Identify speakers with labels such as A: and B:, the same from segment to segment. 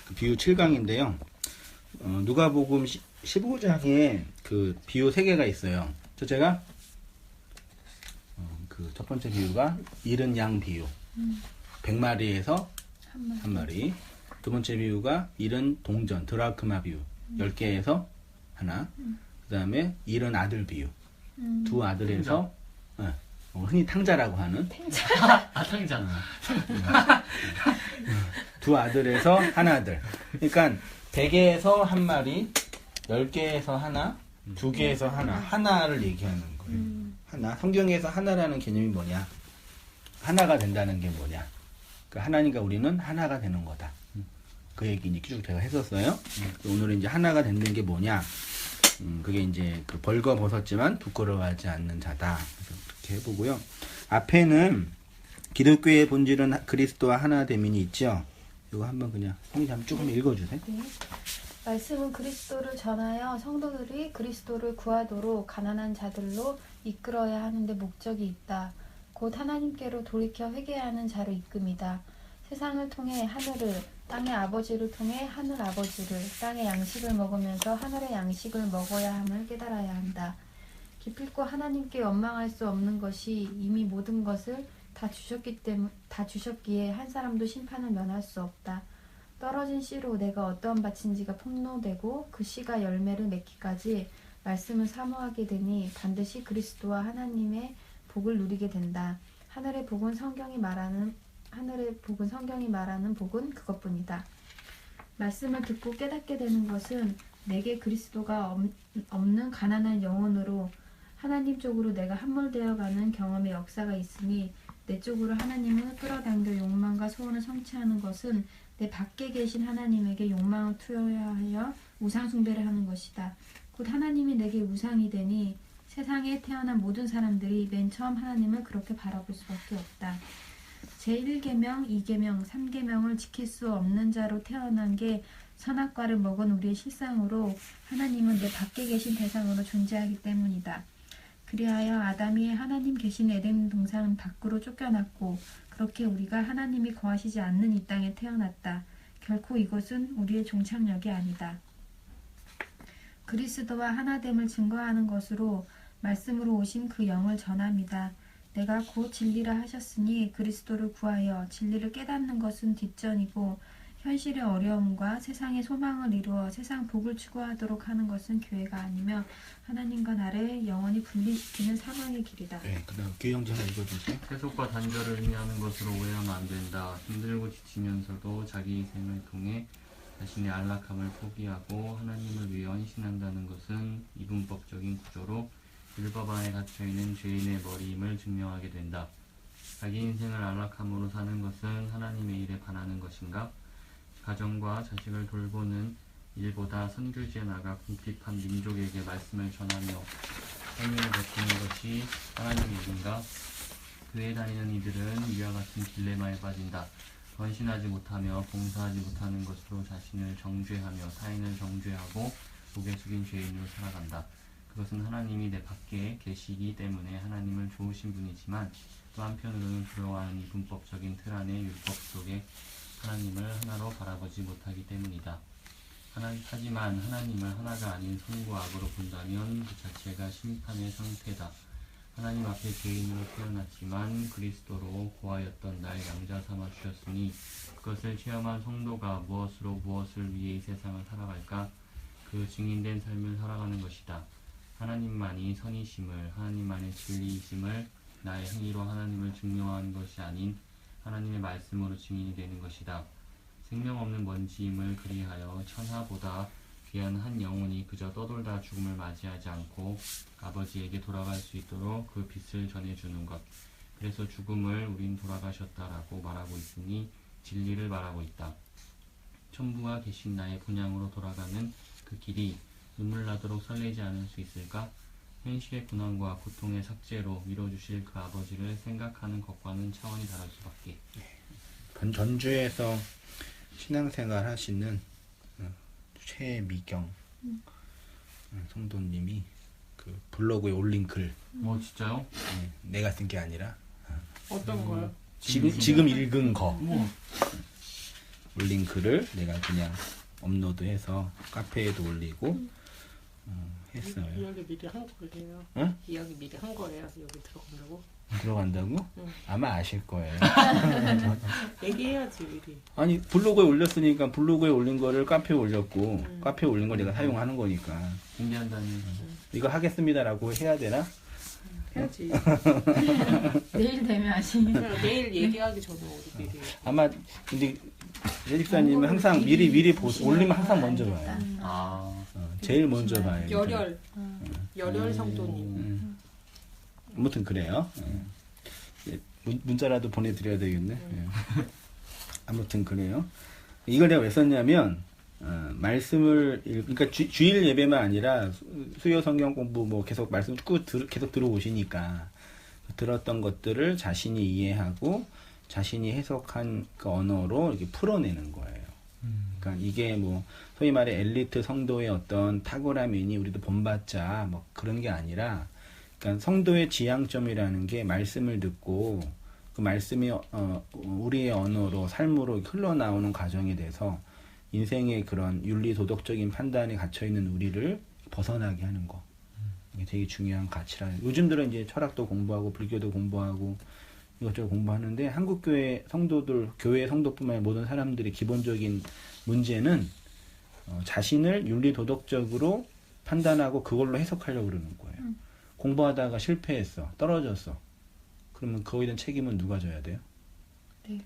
A: 그 비유 7강인데요. 누가복음 15장에 그 비유 3개가 있어요. 첫째가 그 첫 번째 비유가 잃은 양 비유. 100마리에서 한 마리. 두 번째 비유가 잃은 동전, 드라크마 비유. 10개에서 하나. 그 다음에 잃은 아들 비유. 두 아들에서 흔히 탕자라고 하는
B: 탕자.
A: 두 아들에서 한 아들. 그러니까 100개에서 한 마리, 10개에서 하나, 2개에서 하나. 하나를 얘기하는 거예요. 하나. 성경에서 하나라는 개념이 뭐냐? 하나가 된다는 게 뭐냐? 그 하나님과 우리는 하나가 되는 거다. 그 얘기 이제 쭉 제가 했었어요. 오늘은 이제 하나가 되는 게 뭐냐? 그게 이제 그 벌거벗었지만 부끄러워하지 않는 자다. 그래서 그렇게 해보고요. 앞에는 기독교의 본질은 그리스도와 하나됨이 있죠. 이거 한번 그냥 형님 한번 쭉 한번 읽어주세요.
C: 네. 말씀은 그리스도를 전하여 성도들이 그리스도를 구하도록 가난한 자들로 이끌어야 하는데 목적이 있다. 곧 하나님께로 돌이켜 회개하는 자로 이끔이다. 세상을 통해 하늘을, 땅의 아버지를 통해 하늘 아버지를, 땅의 양식을 먹으면서 하늘의 양식을 먹어야 함을 깨달아야 한다. 기필코 하나님께 원망할 수 없는 것이 이미 모든 것을 다 주셨기에 한 사람도 심판을 면할 수 없다. 떨어진 씨로 내가 어떠한 밭인지가 폭로되고 그 씨가 열매를 맺기까지 말씀을 사모하게 되니 반드시 그리스도와 하나님의 복을 누리게 된다. 하늘의 복은 성경이 말하는 복은 그것뿐이다. 말씀을 듣고 깨닫게 되는 것은 내게 그리스도가 없는 가난한 영혼으로 하나님 쪽으로 내가 함몰되어가는 경험의 역사가 있으니 내 쪽으로 하나님을 끌어당겨 욕망과 소원을 성취하는 것은 내 밖에 계신 하나님에게 욕망을 투여하여 우상 숭배를 하는 것이다. 곧 하나님이 내게 우상이 되니 세상에 태어난 모든 사람들이 맨 처음 하나님을 그렇게 바라볼 수밖에 없다. 제1계명, 2계명, 3계명을 지킬 수 없는 자로 태어난 게 선악과를 먹은 우리의 실상으로 하나님은 내 밖에 계신 대상으로 존재하기 때문이다. 그리하여 아담이 하나님 계신 에덴 동산 밖으로 쫓겨났고 그렇게 우리가 하나님이 거하시지 않는 이 땅에 태어났다. 결코 이것은 우리의 종착역이 아니다. 그리스도와 하나됨을 증거하는 것으로 말씀으로 오신 그 영을 전합니다. 내가 곧 진리라 하셨으니 그리스도를 구하여 진리를 깨닫는 것은 뒷전이고 현실의 어려움과 세상의 소망을 이루어 세상 복을 추구하도록 하는 것은 교회가 아니며 하나님과 나를 영원히 분리시키는 사망의 길이다.
A: 네, 그 다음 교영제 하나 읽어주세요.
B: 세속과 단절을 의미하는 것으로 오해하면 안 된다. 힘들고 지치면서도 자기 희생을 통해 자신의 안락함을 포기하고 하나님을 위해 헌신한다는 것은 이분법적인 구조로 율법 안에 갇혀있는 죄인의 머리임을 증명하게 된다. 자기 인생을 안락함으로 사는 것은 하나님의 일에 반하는 것인가? 가정과 자식을 돌보는 일보다 선교지에 나가 궁핍한 민족에게 말씀을 전하며 생명을 베푸는 것이 하나님의 일인가? 교회 다니는 이들은 위와 같은 딜레마에 빠진다. 헌신하지 못하며 봉사하지 못하는 것으로 자신을 정죄하며 타인을 정죄하고 고개 숙인 죄인으로 살아간다. 그것은 하나님이 내 밖에 계시기 때문에 하나님을 좋으신 분이지만 또 한편으로는 부러워하는 이분법적인 틀 안의 율법 속에 하나님을 하나로 바라보지 못하기 때문이다. 하지만 하나님을 하나가 아닌 선과 악으로 본다면 그 자체가 심판의 상태다. 하나님 앞에 죄인으로 태어났지만 그리스도로 고하였던 날 양자 삼아 주셨으니 그것을 체험한 성도가 무엇으로 무엇을 위해 이 세상을 살아갈까? 그 증인된 삶을 살아가는 것이다. 하나님만이 선이심을, 하나님만의 진리이심을 나의 행위로 하나님을 증명하는 것이 아닌 하나님의 말씀으로 증인이 되는 것이다. 생명 없는 먼지임을 그리하여 천하보다 귀한 한 영혼이 그저 떠돌다 죽음을 맞이하지 않고 아버지에게 돌아갈 수 있도록 그 빛을 전해주는 것. 그래서 죽음을 우린 돌아가셨다라고 말하고 있으니 진리를 말하고 있다. 천부가 계신 나의 본향으로 돌아가는 그 길이 눈물 나도록 설레지 않을 수 있을까? 현실의 고난과 고통의 삭제로 밀어주실 그 아버지를 생각하는 것과는 차원이 다를 수밖에.
A: 전주에서 신앙생활 하시는 최미경 성도님이 그 블로그에 올린 글.
B: 진짜요?
A: 내가 쓴 게 아니라
D: 어떤 거요?
A: 지금 읽은 거. 올린 글을 내가 그냥 업로드해서 카페에도 올리고 했어요.
D: 이야기 미리 한 거예요.
A: 응?
D: 이야기 미리 한 거예요. 여기 들어간다고.
A: 들어간다고?
D: 응.
A: 아마 아실 거예요.
D: 얘기해야지 미리.
A: 아니 블로그에 올렸으니까 블로그에 올린 거를 카페에 올렸고 카페에 올린 걸 내가 사용하는 거니까
B: 공개한다는
A: 이거 하겠습니다라고 해야 되나?
D: 해야지.
C: 내일 되면 하시면
D: 내일 얘기하기 전에 우리 미리.
A: 아마 근데 제집사님은 항상 미리 올리면 항상 먼저 봐요.
B: 아
A: 제일 먼저 봐요.
D: 열혈. 열혈 성도님.
A: 아무튼 그래요. 예. 문자라도 보내드려야 되겠네. 예. 아무튼 그래요. 이걸 내가 왜 썼냐면 말씀을 그러니까 주일 예배만 아니라 수요 성경 공부 뭐 계속 말씀 계속 들어오시니까 들었던 것들을 자신이 이해하고 자신이 해석한 그 언어로 이렇게 풀어내는 거예요. 그러니까 이게 뭐 소위 말해 엘리트 성도의 어떤 탁월함이니 우리도 본받자 뭐 그런 게 아니라 그러니까 성도의 지향점이라는 게 말씀을 듣고 그 말씀이 우리의 언어로 삶으로 흘러나오는 과정에 대해서 인생의 그런 윤리 도덕적인 판단에 갇혀 있는 우리를 벗어나게 하는 거. 이게 되게 중요한 가치라. 요즘 들은 이제 철학도 공부하고 불교도 공부하고 이것저것 공부하는데 한국 교회 성도들, 교회 성도뿐만 아니라 모든 사람들의 기본적인 문제는 자신을 윤리 도덕적으로 판단하고 그걸로 해석하려고 그러는 거예요. 공부하다가 실패했어. 떨어졌어. 그러면 그거에 대한 책임은 누가 져야 돼요?
C: 네.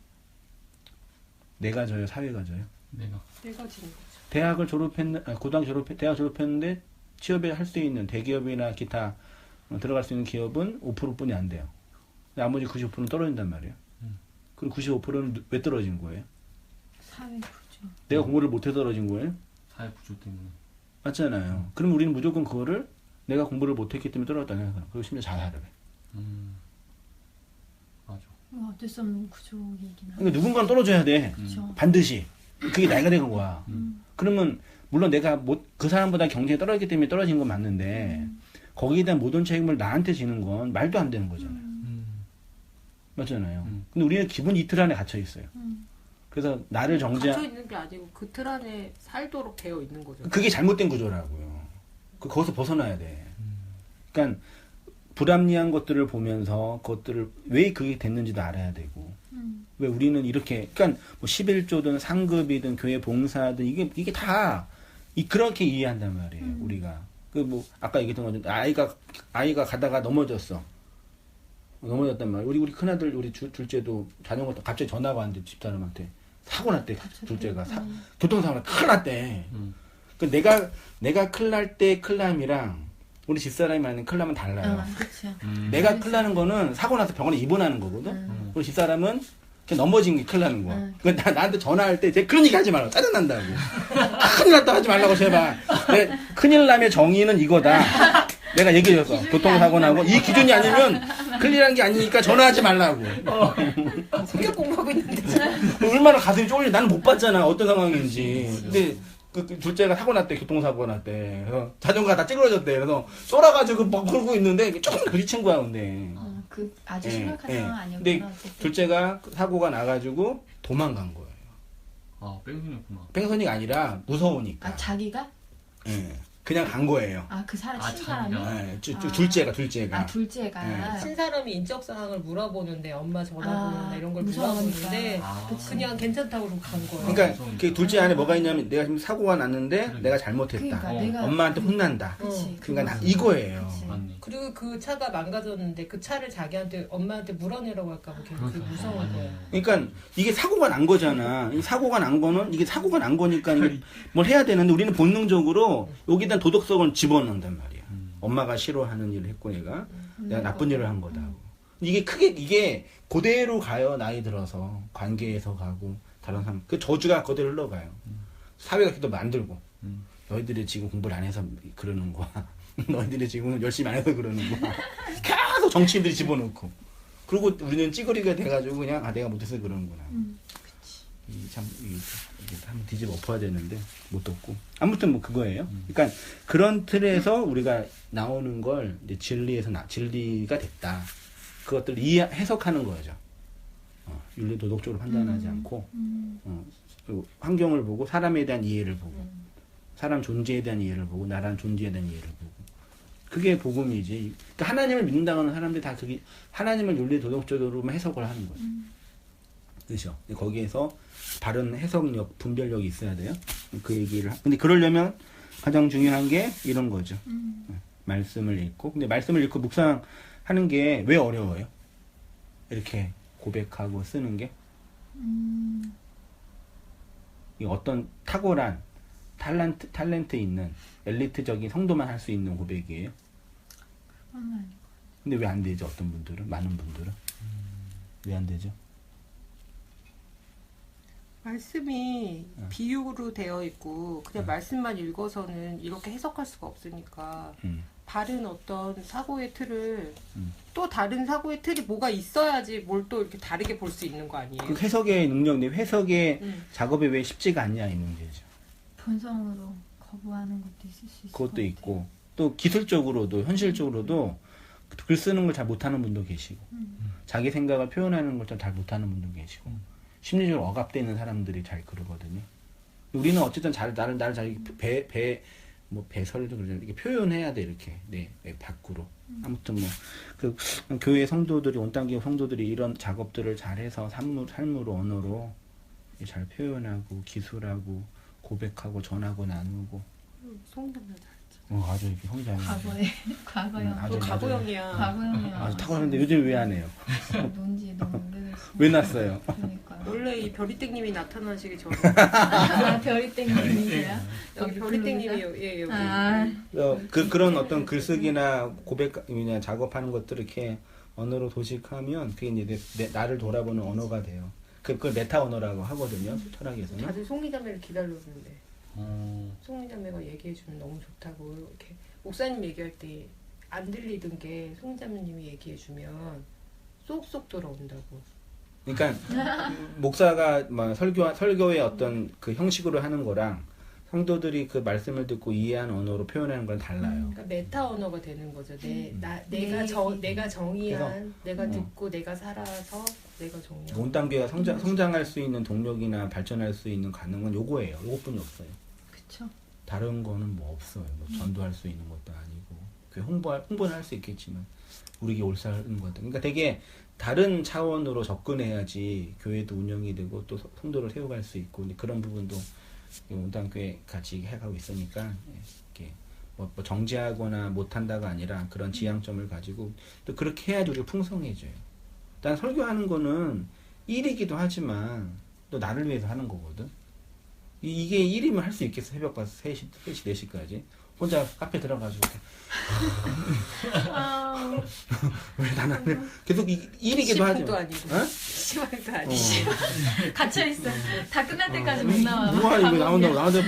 A: 내가 져요? 사회가 져요?
B: 내가
D: 내가 지는 거죠.
A: 대학 졸업했는데 취업에 할 수 있는 대기업이나 기타 들어갈 수 있는 기업은 5%뿐이 안 돼요. 나머지 95%는 떨어진단 말이에요. 그리고 95%는 왜 떨어진 거예요?
C: 사회 구조.
A: 내가 공부를 못해서 떨어진 거예요?
B: 사회 구조 때문에
A: 맞잖아요. 그럼 우리는 무조건 그거를 내가 공부를 못했기 때문에 떨어졌다는 생각. 그리고 심지어 자살을 해.
B: 맞아.
C: 어쩔 수 없는 구조 얘기나.
A: 그러니까 누군가는 떨어져야 돼.
C: 그렇죠.
A: 반드시. 그게 나이가 된 거야. 그러면 물론 내가 그 사람보다 경쟁이 떨어졌기 때문에 떨어진 건 맞는데 거기에 대한 모든 책임을 나한테 지는 건 말도 안 되는 거잖아요. 맞잖아요. 근데 우리는 기본 이틀 안에 갇혀 있어요. 그래서 나를
D: 갇혀 있는 게 아니고 그 틀 안에 살도록 되어 있는 거죠.
A: 그게 잘못된 구조라고요. 거기서 벗어나야 돼. 그러니까 불합리한 것들을 보면서 그것들을 왜 그게 됐는지도 알아야 되고 왜 우리는 이렇게 그러니까 뭐 11조든 상급이든 교회 봉사든 이게 다 그렇게 이해한단 말이에요. 우리가 그 뭐 아까 얘기했던 것처럼 아이가 가다가 넘어졌단 말이에요. 우리 큰아들 우리 둘째도 자전거 타고 갑자기 전화가 왔는데 집사람한테 사고 났대. 둘째가 교통사고 났대. 큰일 났대. 그 내가 큰일 날 때 큰일남이랑 우리 집사람이 말하는 큰일 나면 달라요.
C: 그렇죠.
A: 내가 큰일 나는 거는 사고 나서 병원에 입원하는 거거든. 우리 집사람은 그냥 넘어진 게 큰일 나는 거야. 그러니까 나한테 전화할 때 그런 얘기 하지 말라고. 짜증난다고. 큰일 났다 하지 말라고 제발. 큰일 남의 정의는 이거다. 내가 얘기해줬어. 교통사고 나고 이 기준이 아니면 큰일난 게 아니니까 전화하지 말라고.
D: 성격 공부하고 있는데.
A: 얼마나 가슴이 쫄리. 나는 못 봤잖아. 어떤 상황인지. 근데 그 둘째가 사고 났대. 교통사고가 났대. 그래서 자전거가 다 찌그러졌대. 그래서 쫄아가지고 막 끌고 있는데 조금 부딪힌 거야. 근데
C: 그 아주 심각한 상황 아니었구나.
A: 근데
C: 어쨌든.
A: 둘째가 사고가 나가지고 도망간 거예요.
B: 아 뺑소니였구나.
A: 뺑소니가 아니라 무서우니까.
C: 자기가?
A: 예. 그냥 간 거예요.
C: 그 사람 친
B: 자기가?
C: 사람이?
A: 예. 둘째가.
C: 둘째가.
A: 네.
D: 친 사람이 인적 사항을 물어보는데 엄마 전화번호나 이런 걸
C: 무서우니까.
D: 물어보는데
C: 그치.
D: 그냥 괜찮다고 그러고 간 거예요.
A: 그러니까 그 둘째 안에 뭐가 있냐면 내가 지금 사고가 났는데 내가 잘못했다.
C: 그러니까 내가
A: 엄마한테 혼난다.
C: 그치.
A: 그러니까
C: 그거지.
A: 이거예요.
C: 그치.
B: 맞네.
D: 그리고 그 차가 망가졌는데 그 차를 엄마한테 물어내라고 할까 봐 그게 무서운 거예요.
A: 그러니까 이게 사고가 난 거잖아. 이 사고가 난 거는 이게 사고가 난 거니까 이게 뭘 해야 되는데 우리는 본능적으로 여기다 도덕성을 집어넣는단 말이야. 엄마가 싫어하는 일을 했고 내가 나쁜 일을 한 거다. 이게 그대로 가요. 나이 들어서 관계에서 가고 다른 사람 그 저주가 그대로 흘러가요. 사회가 계속 만들고 너희들이 지금 공부를 안 해서 그러는 거야. 너희들이 지금 열심히 안 해서 그러는 거야. 계속 정치인들이 집어넣고 그리고 우리는 찌그리가 돼가지고 그냥 내가 못해서 그러는구나. 이게 한번 뒤집어 엎어야 되는데 못 덮고 아무튼 뭐 그거예요. 그러니까 그런 틀에서 우리가 나오는 걸 이제 진리가 됐다. 그것들을 해석하는 거죠. 윤리 도덕적으로 판단하지 않고 환경을 보고 사람에 대한 이해를 보고 사람 존재에 대한 이해를 보고 나라는 존재에 대한 이해를 보고 그게 복음이지. 그러니까 하나님을 믿는다고 하는 사람들이 다 그게 하나님을 윤리 도덕적으로만 해석을 하는 거예요. 그렇죠. 거기에서 바른 해석력, 분별력이 있어야 돼요. 그 얘기를. 근데 그러려면 가장 중요한 게 이런 거죠. 말씀을 읽고. 근데 말씀을 읽고 묵상하는 게 왜 어려워요? 이렇게 고백하고 쓰는 게 이 어떤 탁월한 탤런트 있는 엘리트적인 성도만 할 수 있는 고백이에요.
C: 그건 아니고.
A: 근데 왜 안 되죠? 어떤 분들은, 많은 분들은 왜 안 되죠?
D: 말씀이 비유로 되어 있고 그냥 말씀만 읽어서는 이렇게 해석할 수가 없으니까 바른 어떤 사고의 틀을 또 다른 사고의 틀이 뭐가 있어야지 뭘 또 이렇게 다르게 볼 수 있는 거 아니에요?
A: 그 해석의 능력, 해석의 작업이 왜 쉽지가 않냐 이 문제죠.
C: 본성으로 거부하는 것도 있을 수 있을 것
A: 그것도
C: 같아요.
A: 있고 또 기술적으로도 현실적으로도 글 쓰는 걸 잘 못하는 분도 계시고 자기 생각을 표현하는 걸 잘 못하는 분도 계시고 심리적으로 억압되어 있는 사람들이 잘 그러거든요. 우리는 어쨌든 나를 잘 배설도 그러잖아요. 이렇게 표현해야 돼 이렇게 내 밖으로. 아무튼 그 교회 성도들이 온땅교회 성도들이 이런 작업들을 잘해서 삶으로 언어로 잘 표현하고 기술하고 고백하고 전하고 나누고.
D: 송담나 잘했죠.
A: 아주 이렇게 성장해.
C: 과거형.
A: 아주
D: 과거형이야.
C: 과거형이야.
A: 아주 탁월한데 요즘 왜 안 해요?
C: 논지 너무 오래됐어.
A: 왜 났어요?
C: 그러니까요.
D: 원래 이 별이땡님이 나타나시기 전에
C: 아, 별이 땡기는데요?
D: 여기 별이땡님이 여기
C: 아,
A: 그런 어떤 글쓰기나 고백이나 작업하는 것들을 이렇게 언어로 도식하면 그게 이제 나를 돌아보는 언어가 돼요. 그걸 메타 언어라고 하거든요. 철학에서는.
D: 다들 송이자매를 기다렸는데 송이자매가 얘기해주면 너무 좋다고 이렇게 목사님 얘기할 때 안 들리던 게 송이자매님이 얘기해주면 쏙쏙 들어온다고.
A: 그러니까 목사가 설교의 어떤 그 형식으로 하는 거랑 성도들이 그 말씀을 듣고 이해하는 언어로 표현하는 건 달라요.
D: 그러니까 메타 언어가 되는 거죠. 내가 정의한, 내가 듣고 내가 살아서 내가 정의한.
A: 온땅교회가 성장할 수 있는 동력이나 발전할 수 있는 가능은 요거예요. 요것뿐이 없어요.
C: 그쵸.
A: 다른 거는 뭐 없어요. 뭐 전도할 수 있는 것도 아니고 그 홍보는 할 수 있겠지만 우리에게 옳사는 것들. 그러니까 되게 다른 차원으로 접근해야지 교회도 운영이 되고 또 성도를 세워갈 수 있고 그런 부분도 온땅교회 같이 해가고 있으니까 이렇게 뭐 정지하거나 못한다가 아니라 그런 지향점을 가지고 또 그렇게 해야지 우리가 풍성해져요. 일단 설교하는 거는 일이기도 하지만 또 나를 위해서 하는 거거든. 이게 일이면 할 수 있겠어. 새벽 가서 3시, 4시까지 혼자 카페 들어가지고 왜 나는 해? 계속 일이기도 하죠.
D: 시간도 아니고 시간도 아니고
C: 갇혀있어. 다 끝날 때까지 못 나와.
A: 누가 이거 나온다고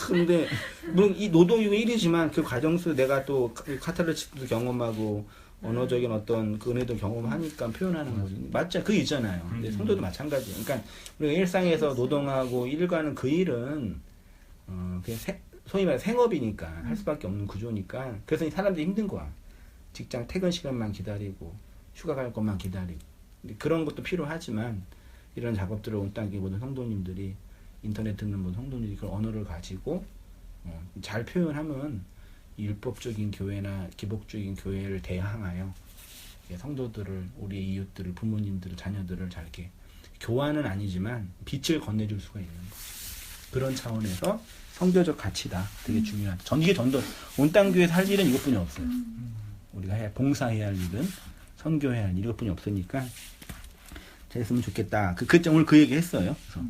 A: 근데 물론 이 노동이고 일이지만 그 과정 속에 내가 또 카타르시스도 경험하고 언어적인 어떤 그 은혜도 경험하니까 표현하는 거지. 맞죠? 그 있잖아요. 근데 성도도 마찬가지예요. 그러니까 우리가 일상에서 노동하고 일과는 그 일은 그냥 소위 말해 생업이니까 할 수밖에 없는 구조니까 그래서 사람들이 힘든 거야. 직장 퇴근 시간만 기다리고 휴가 갈 것만 기다리고 그런 것도 필요하지만 이런 작업들을 온땅교회 모든 성도님들이 인터넷 듣는 모든 성도님들이 그런 언어를 가지고 잘 표현하면 율법적인 교회나 기복적인 교회를 대항하여 성도들을 우리 이웃들을 부모님들을 자녀들을 잘 이렇게 교환은 아니지만 빛을 건네줄 수가 있는 거죠. 그런 차원에서 성교적 가치다. 되게 중요하다. 이게 전도 온땅교회에서 할 일은 이것뿐이 없어요. 우리가 봉사해야 할 일은 선교해야 할 일 이것뿐이 없으니까 잘했으면 좋겠다. 오늘 그 얘기 했어요. 그래서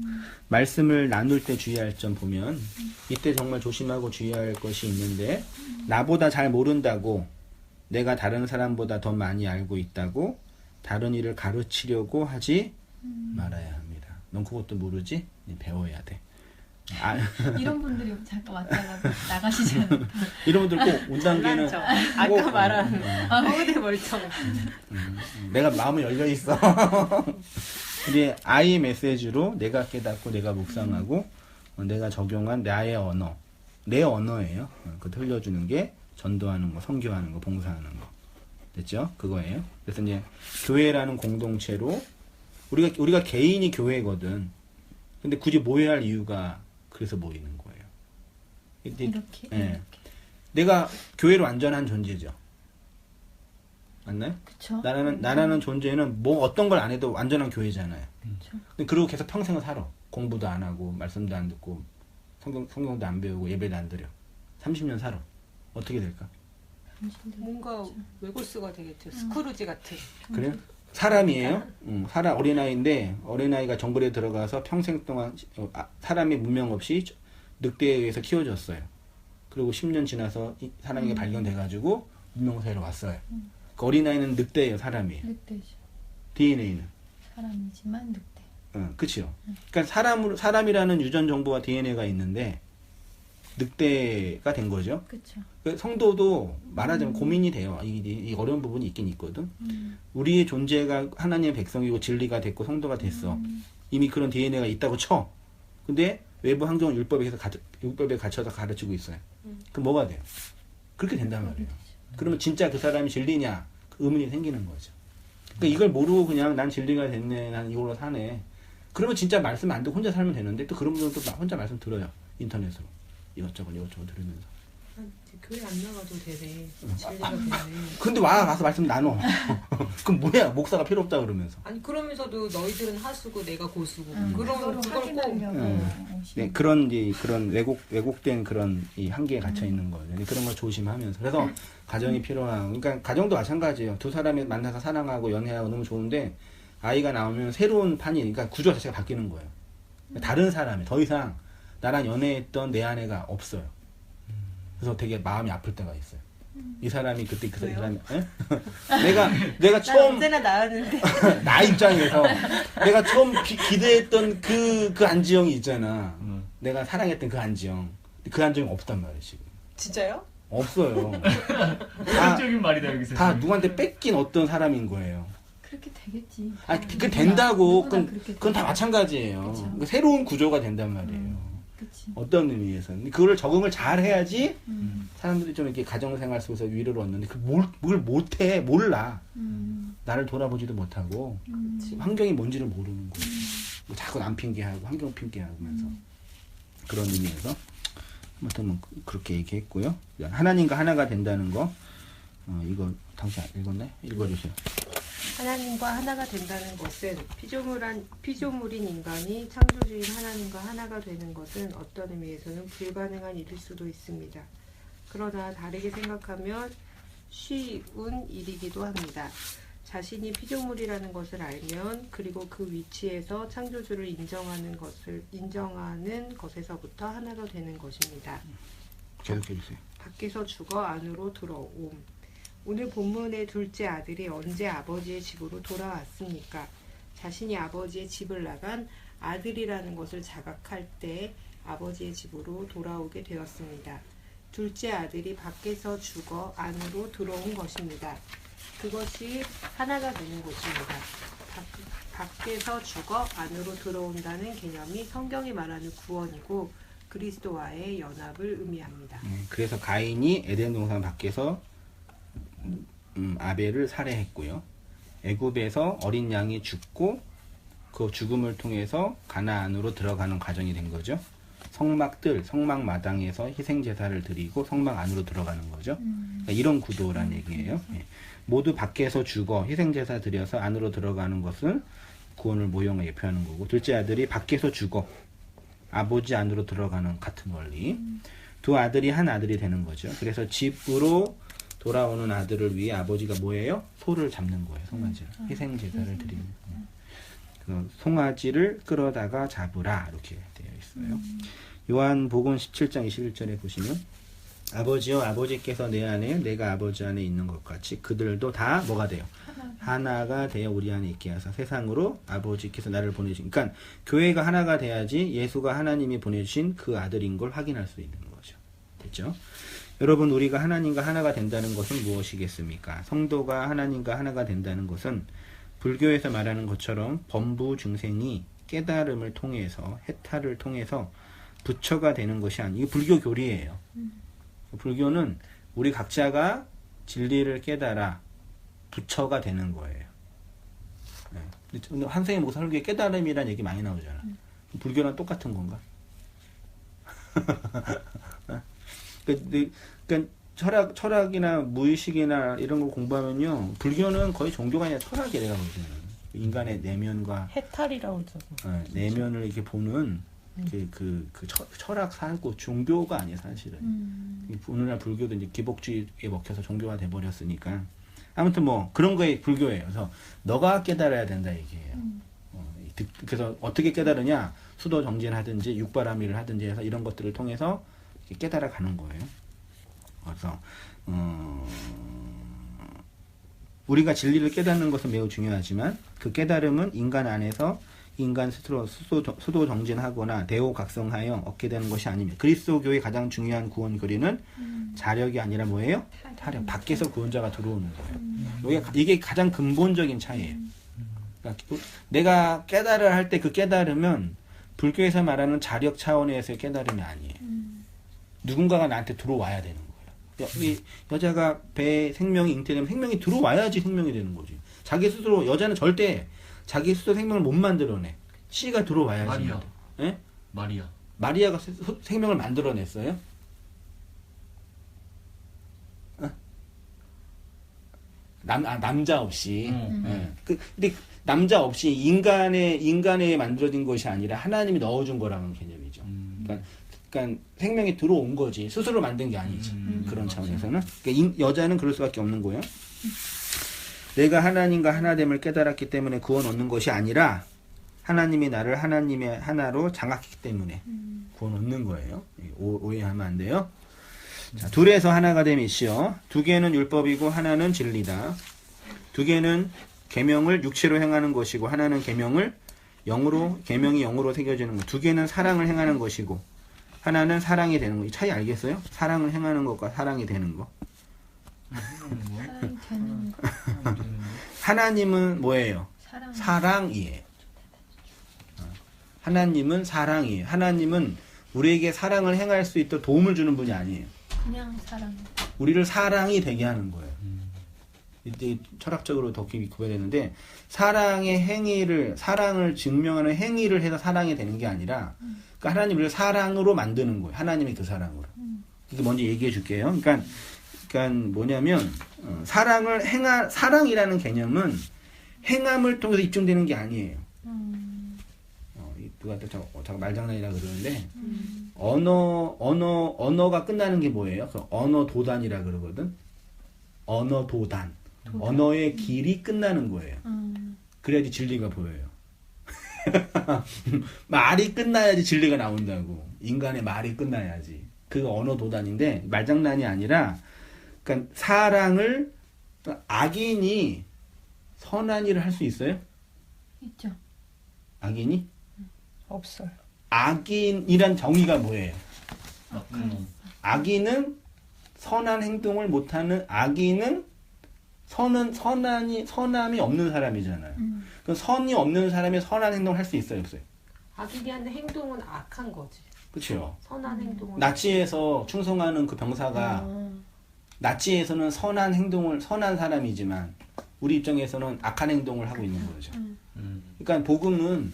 A: 말씀을 나눌 때 주의할 점 보면 이때 정말 조심하고 주의할 것이 있는데 나보다 잘 모른다고 내가 다른 사람보다 더 많이 알고 있다고 다른 일을 가르치려고 하지 말아야 합니다. 넌 그것도 모르지? 배워야 돼.
C: 이런 분들이 잠깐 왔다가 나가시잖아요.
A: 이런 분들 꼭 온땅교회는
D: 아까 말한 허우대 멀쩡.
A: 내가 마음이 열려 있어. 이게 I 메시지로 내가 깨닫고 내가 묵상하고 내가 적용한 나의 언어, 내 언어예요. 그거 흘려주는 게 전도하는 거, 선교하는 거, 봉사하는 거. 됐죠? 그거예요. 그래서 이제 교회라는 공동체로 우리가 개인이 교회거든. 근데 굳이 모여야 할 이유가 그래서 모이는 거예요.
C: 이렇게.
A: 예.
C: 이렇게.
A: 내가 교회로 완전한 존재죠. 맞나요?
C: 그쵸.
A: 나라는 존재는 뭐 어떤 걸 안 해도 완전한 교회잖아요.
C: 그쵸.
A: 근데 그리고 계속 평생을 살아. 공부도 안 하고 말씀도 안 듣고 성경도 안 배우고 예배도 안 드려. 30년 살아. 어떻게 될까?
D: 뭔가 외고스가 되겠죠. 스크루지 같은.
A: 그래요? 사람이에요. 어린아이인데 어린아이가 정글에 들어가서 평생 동안 사람의 문명 없이 늑대에 의해서 키워졌어요. 그리고 10년 지나서 이 사람이 발견돼가지고 문명사회로 왔어요. 그 어린아이는 늑대예요, 사람이에요.
C: 늑대죠.
A: DNA는.
C: 사람이지만 늑대.
A: 그치요. 그러니까 사람이라는 유전 정보와 DNA가 있는데 늑대가 된 거죠.
C: 그쵸.
A: 그 성도도 말하자면 고민이 돼요. 이 어려운 부분이 있긴 있거든. 우리의 존재가 하나님의 백성이고 진리가 됐고 성도가 됐어. 이미 그런 DNA가 있다고 쳐. 근데 외부 환경은 율법에 갇혀서 가르치고 있어요. 그럼 뭐가 돼요? 그렇게 된단 말이에요. 그러면 진짜 그 사람이 진리냐? 그 의문이 생기는 거죠. 그러니까 이걸 모르고 그냥 난 진리가 됐네, 난 이걸로 사네. 그러면 진짜 말씀 안 듣고 혼자 살면 되는데 또 그런 분들은 또 혼자 말씀 들어요. 인터넷으로. 이것저것 들으면서.
D: 교회 안 나가도 되네. 진리가 되네.
A: 근데 와서 말씀 나눠. 그럼 뭐야? 목사가 필요 없다 그러면서.
D: 아니 그러면서도 너희들은 하수고 내가 고수고.
C: 그거를
D: 그러면 그걸 꼭
C: 확인하려고.
A: 네, 그런 왜곡된 그런 이 한계에 갇혀 있는 거죠. 그런 걸 조심하면서. 그래서 가정이 필요한. 그러니까 가정도 마찬가지예요. 두 사람이 만나서 사랑하고 연애하고 너무 좋은데 아이가 나오면 새로운 판이, 그러니까 구조 자체가 바뀌는 거예요. 다른 사람이 더 이상 나랑 연애했던 내 아내가 없어요. 그래서 되게 마음이 아플 때가 있어요. 이 사람이 그때 그 사람이 내가 처음
D: 언제나 나왔는데
A: 나 입장에서 내가 처음 기대했던 그 안지영이 있잖아. 내가 사랑했던 그 안지영. 그 안지영 없단 말이에요 지금.
D: 진짜요?
A: 없어요.
B: 적인 말이다 여기서.
A: 다 누구한테 뺏긴 어떤 사람인 거예요.
C: 그렇게 되겠지.
A: 그 된다고.
C: 누구나 그렇게
A: 그건 다
C: 되죠.
A: 마찬가지예요.
C: 그쵸.
A: 그러니까 새로운 구조가 된단 말이에요.
C: 그치.
A: 어떤 의미에서는 그거를 적응을 잘 해야지 사람들이 좀 이렇게 가정생활 속에서 위로를 얻는데 뭘 못해 몰라. 나를 돌아보지도 못하고 환경이 뭔지를 모르는 거예요. 뭐 자꾸 남 핑계하고 환경 핑계하면서 그런 의미에서 아무튼 뭐 그렇게 얘기했고요. 하나님과 하나가 된다는 거 이거 당신 읽었나요? 읽어주세요.
D: 하나님과 하나가 된다는 것은 피조물인 인간이 창조주인 하나님과 하나가 되는 것은 어떤 의미에서는 불가능한 일일 수도 있습니다. 그러나 다르게 생각하면 쉬운 일이기도 합니다. 자신이 피조물이라는 것을 알면 그리고 그 위치에서 창조주를 인정하는 것에서부터 하나가 되는 것입니다.
A: 계속해주세요.
D: 밖에서 죽어 안으로 들어옴. 오늘 본문의 둘째 아들이 언제 아버지의 집으로 돌아왔습니까? 자신이 아버지의 집을 나간 아들이라는 것을 자각할 때 아버지의 집으로 돌아오게 되었습니다. 둘째 아들이 밖에서 죽어 안으로 들어온 것입니다. 그것이 하나가 되는 것입니다. 밖에서 죽어 안으로 들어온다는 개념이 성경이 말하는 구원이고 그리스도와의 연합을 의미합니다.
A: 그래서 가인이 에덴 동산 밖에서 아벨을 살해했고요. 애굽에서 어린 양이 죽고 그 죽음을 통해서 가나안으로 들어가는 과정이 된 거죠. 성막 마당에서 희생 제사를 드리고 성막 안으로 들어가는 거죠. 그러니까 이런 구도란 얘기예요. 모두 밖에서 죽어 희생 제사 드려서 안으로 들어가는 것은 구원을 모형을 예표하는 거고, 둘째 아들이 밖에서 죽어 아버지 안으로 들어가는 같은 원리. 두 아들이 한 아들이 되는 거죠. 그래서 집으로 돌아오는 아들을 위해 아버지가 뭐예요? 소를 잡는 거예요. 송아지를. 희생 제사를 드리는. 그 송아지를 끌어다가 잡으라 이렇게 되어 있어요. 요한복음 17장 21절에 보시면 아버지여 아버지께서 내 안에 내가 아버지 안에 있는 것 같이 그들도 다 뭐가 돼요? 하나가 되어 우리 안에 있게 하사 세상으로 아버지께서 나를 보내주신. 그러니까 교회가 하나가 돼야지 예수가 하나님이 보내주신 그 아들인 걸 확인할 수 있는 거죠. 됐죠? 여러분, 우리가 하나님과 하나가 된다는 것은 무엇이겠습니까? 성도가 하나님과 하나가 된다는 것은 불교에서 말하는 것처럼 범부 중생이 깨달음을 통해서 해탈을 통해서 부처가 되는 것이 아니고, 이게 불교 교리예요. 불교는 우리 각자가 진리를 깨달아 부처가 되는 거예요. 네. 한생의 목사 설교에 깨달음이라는 얘기 많이 나오잖아. 불교랑 똑같은 건가? 그러니까 철학이나 무의식이나 이런 걸 공부하면요, 불교는 거의 종교가 아니라 철학이에요. 내가 보기에는 인간의 내면과
D: 해탈이라고 그러잖아.
A: 내면을 이렇게 보는 철학 사고 종교가 아니에요, 사실은. 오늘날 불교도 이제 기복주의에 먹혀서 종교가 돼 버렸으니까. 아무튼 뭐 그런 거에 불교예요. 그래서 너가 깨달아야 된다 얘기예요. 그래서 어떻게 깨달으냐? 수도 정진하든지 육바라밀을 하든지 해서 이런 것들을 통해서 깨달아 가는 거예요. 그래서 우리가 진리를 깨닫는 것은 매우 중요하지만 그 깨달음은 인간 안에서 인간 스스로 수도 정진하거나 대오각성하여 얻게 되는 것이 아닙니다. 그리스도교의 가장 중요한 구원 거리는 자력이 아니라 뭐예요? 타력. 밖에서 구원자가 들어오는 거예요. 이게 가장 근본적인 차이예요. 그러니까 내가 깨달아야 할 때 그 깨달음은 불교에서 말하는 자력 차원에서의 깨달음이 아니에요. 누군가가 나한테 들어와야 되는 거예요. 이 여자가 배에 생명이 잉태되면 생명이 들어와야지 생명이 되는 거지. 자기 스스로 여자는 절대 자기 스스로 생명을 못 만들어내. 씨가 들어와야지.
B: 마리아.
A: 예?
B: 마리아.
A: 마리아가 생명을 만들어냈어요? 남자 없이. 예. 근데 남자 없이 인간에 만들어진 것이 아니라 하나님이 넣어준 거라는 개념이죠. 그러니까 생명이 들어온 거지. 스스로 만든 게 아니지. 그런 차원에서는. 그러니까 여자는 그럴 수밖에 없는 거예요. 내가 하나님과 하나됨을 깨달았기 때문에 구원 얻는 것이 아니라 하나님이 나를 하나님의 하나로 장악했기 때문에 구원 얻는 거예요. 오해하면 안 돼요. 자, 둘에서 하나가 됨이시여. 두 개는 율법이고 하나는 진리다. 두 개는 계명을 육체로 행하는 것이고 하나는 계명이 영으로 새겨지는 것. 두 개는 사랑을 행하는 것이고 하나는 사랑이 되는 것. 이 차이 알겠어요? 사랑을 행하는 것과 사랑이 되는 것.
C: 사랑이 되는 거.
A: 하나님은 뭐예요? 사랑이에요. 하나님은 사랑이에요. 하나님은 우리에게 사랑을 행할 수 있도록 도움을 주는 분이 아니에요.
C: 그냥 사랑.
A: 우리를 사랑이 되게 하는 거예요. 이때 철학적으로 더 깊이 구별되는데 사랑을 증명하는 행위를 해서 사랑이 되는 게 아니라 그러니까 하나님을 사랑으로 만드는 거예요. 하나님의 그 사랑으로. 이게 먼저 얘기해 줄게요. 그러니까 뭐냐면 사랑이라는 개념은 행함을 통해서 입증되는 게 아니에요. 누가 또 자꾸 말장난이라 그러는데 언어가 끝나는 게 뭐예요? 그 언어 도단이라 그러거든. 언어 도단. 언어의 길이 끝나는 거예요. 그래야지 진리가 보여요. 말이 끝나야지 진리가 나온다고. 인간의 말이 끝나야지. 그게 언어 도단인데 말장난이 아니라 그러니까 사랑을 악인이 선한 일을 할 수 있어요?
C: 있죠.
A: 악인이?
D: 없어요.
A: 악인이란 정의가 뭐예요?
B: 나쁜
A: 악인은 선한 행동을 못하는 악인은 선함이 없는 사람이잖아요. 그럼 선이 없는 사람이 선한 행동을 할 수 있어요, 없어요?
D: 악인이 하는 행동은 악한 거지.
A: 그렇죠.
D: 선한 행동은.
A: 나치에서 충성하는 그 병사가 나치에서는 선한 사람이지만 우리 입장에서는 악한 행동을 하고 있는 거죠. 그러니까 복음은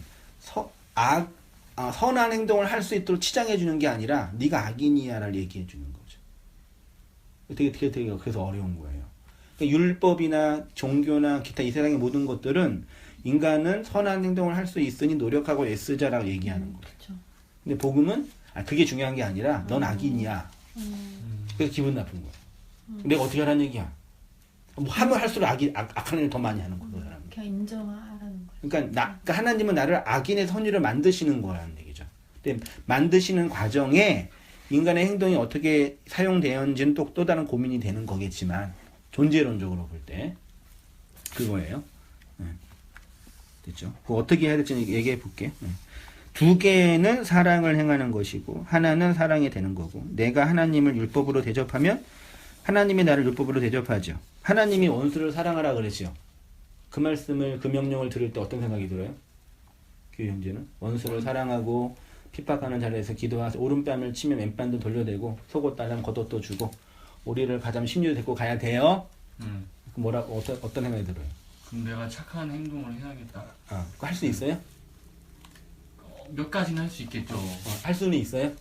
A: 선한 행동을 할 수 있도록 치장해 주는 게 아니라 네가 악인이야를 얘기해 주는 거죠. 되게 그래서 어려운 거예요. 그러니까 율법이나 종교나 기타 이 세상의 모든 것들은 인간은 선한 행동을 할 수 있으니 노력하고 애쓰자라고 얘기하는 거예요.
C: 그렇죠.
A: 근데 복음은 그게 중요한 게 아니라 넌 악인이야. 그래서 기분 나쁜 거야. 내가 어떻게 하라는 얘기야? 뭐 하면 할수록 악한 일을 더 많이 하는 거야, 그 사람은.
C: 그냥 인정하라는 거예요.
A: 그러니까 하나님은 나를 악인의 선의를 만드시는 거라는 얘기죠. 근데 만드시는 과정에 인간의 행동이 어떻게 사용되었는지는 또 다른 고민이 되는 거겠지만 존재론적으로 볼 때 그거예요. 됐죠? 그거 어떻게 해야 될지 얘기해 볼게. 두 개는 사랑을 행하는 것이고 하나는 사랑이 되는 거고 내가 하나님을 율법으로 대접하면 하나님이 나를 율법으로 대접하죠. 하나님이 원수를 사랑하라 그랬죠. 그 말씀을 그 명령을 들을 때 어떤 생각이 들어요? 교회 형제는 원수를 사랑하고 핍박하는 자리에서 기도하서 오른뺨을 치면 왼뺨도 돌려대고 속옷 달라면 겉옷도 주고 오리를 가자면 심리도 데리고 가야 돼요. 어떤 생각이 들어요?
B: 그럼 내가 착한 행동을 해야겠다.
A: 그거 할 수 있어요?
B: 몇 가지는 할 수 있겠죠.
A: 할 수는 있어요?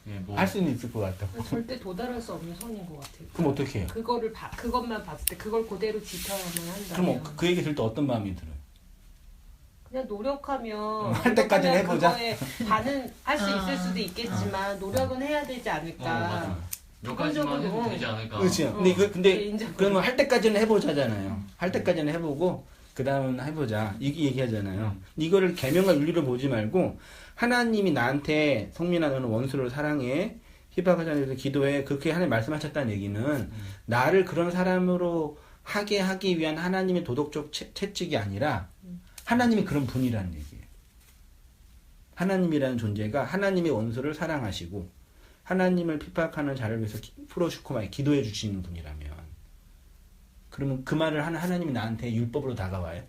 B: 예, 뭐
A: 할 수는 있을 것 같아.
D: 절대 도달할 수 없는 선인 것 같아요.
A: 그럼 어떻게 해요?
D: 그것만 봤을 때 그걸 그대로 지켜야만 한다면.
A: 그럼 그 얘기 들을 때 어떤 마음이 들어요?
D: 그냥 노력하면
A: 할 때까지는 해보자.
D: 그거에 반은 할 수 있을 수도 있겠지만 노력은 해야 되지 않을까.
B: 맞아. 몇 가지만 해도 되지 않을까.
A: 그렇죠. 근데
D: 인정.
A: 그러면 할 때까지는 해보자잖아요. 할 때까지는 해보고 그 다음은 해보자. 이게 얘기하잖아요. 이거를 계명과 윤리로 보지 말고 하나님이 나한테 성민아 너는 원수를 사랑해. 핍박하지 않으면서 기도해. 그렇게 하나님 말씀하셨다는 얘기는 나를 그런 사람으로 하기 위한 하나님의 도덕적 채찍이 아니라 하나님이 그런 분이라는 얘기예요. 하나님이라는 존재가 하나님의 원수를 사랑하시고 하나님을 핍박하는 자를 위해서 풀어주고 기도해 주시는 분이라면 그러면 그 말을 하는 하나님이 나한테 율법으로 다가와요?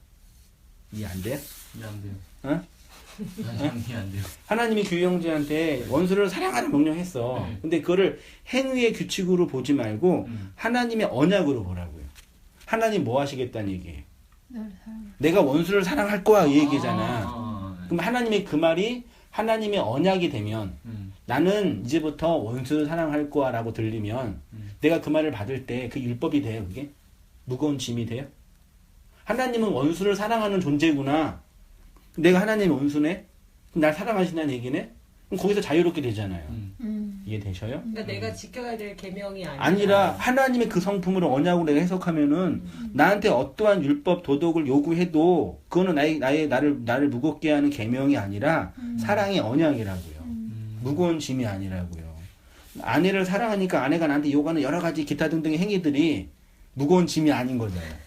A: 이해 안 돼요?
B: 이해 안 돼요.
A: 어?
B: 이해 안 돼요.
A: 하나님이 규 형제한테 원수를 사랑하는 명령했어.
B: 네.
A: 근데 그거를 행위의 규칙으로 보지 말고 하나님의 언약으로 보라고요. 하나님 뭐 하시겠다는 얘기예요.
C: 널 사랑.
A: 내가 원수를 사랑할 거야 이 얘기잖아. 그럼 하나님의 그 말이 하나님의 언약이 되면 나는 이제부터 원수를 사랑할 거야 라고 들리면 내가 그 말을 받을 때 그 율법이 돼요 그게? 무거운 짐이 돼요? 하나님은 원수를 사랑하는 존재구나. 내가 하나님의 원수네? 그럼 날 사랑하신다는 얘기네? 그럼 거기서 자유롭게 되잖아요. 이해되셔요?
D: 그러니까 내가 지켜야 될 계명이
A: 아니라 하나님의 그 성품으로 언약으로 내가 해석하면은 나한테 어떠한 율법 도덕을 요구해도 그거는 나를 무겁게 하는 계명이 아니라 사랑의 언약이라고요. 무거운 짐이 아니라고요. 아내를 사랑하니까 아내가 나한테 요구하는 여러 가지 기타 등등의 행위들이 무거운 짐이 아닌 거잖아요.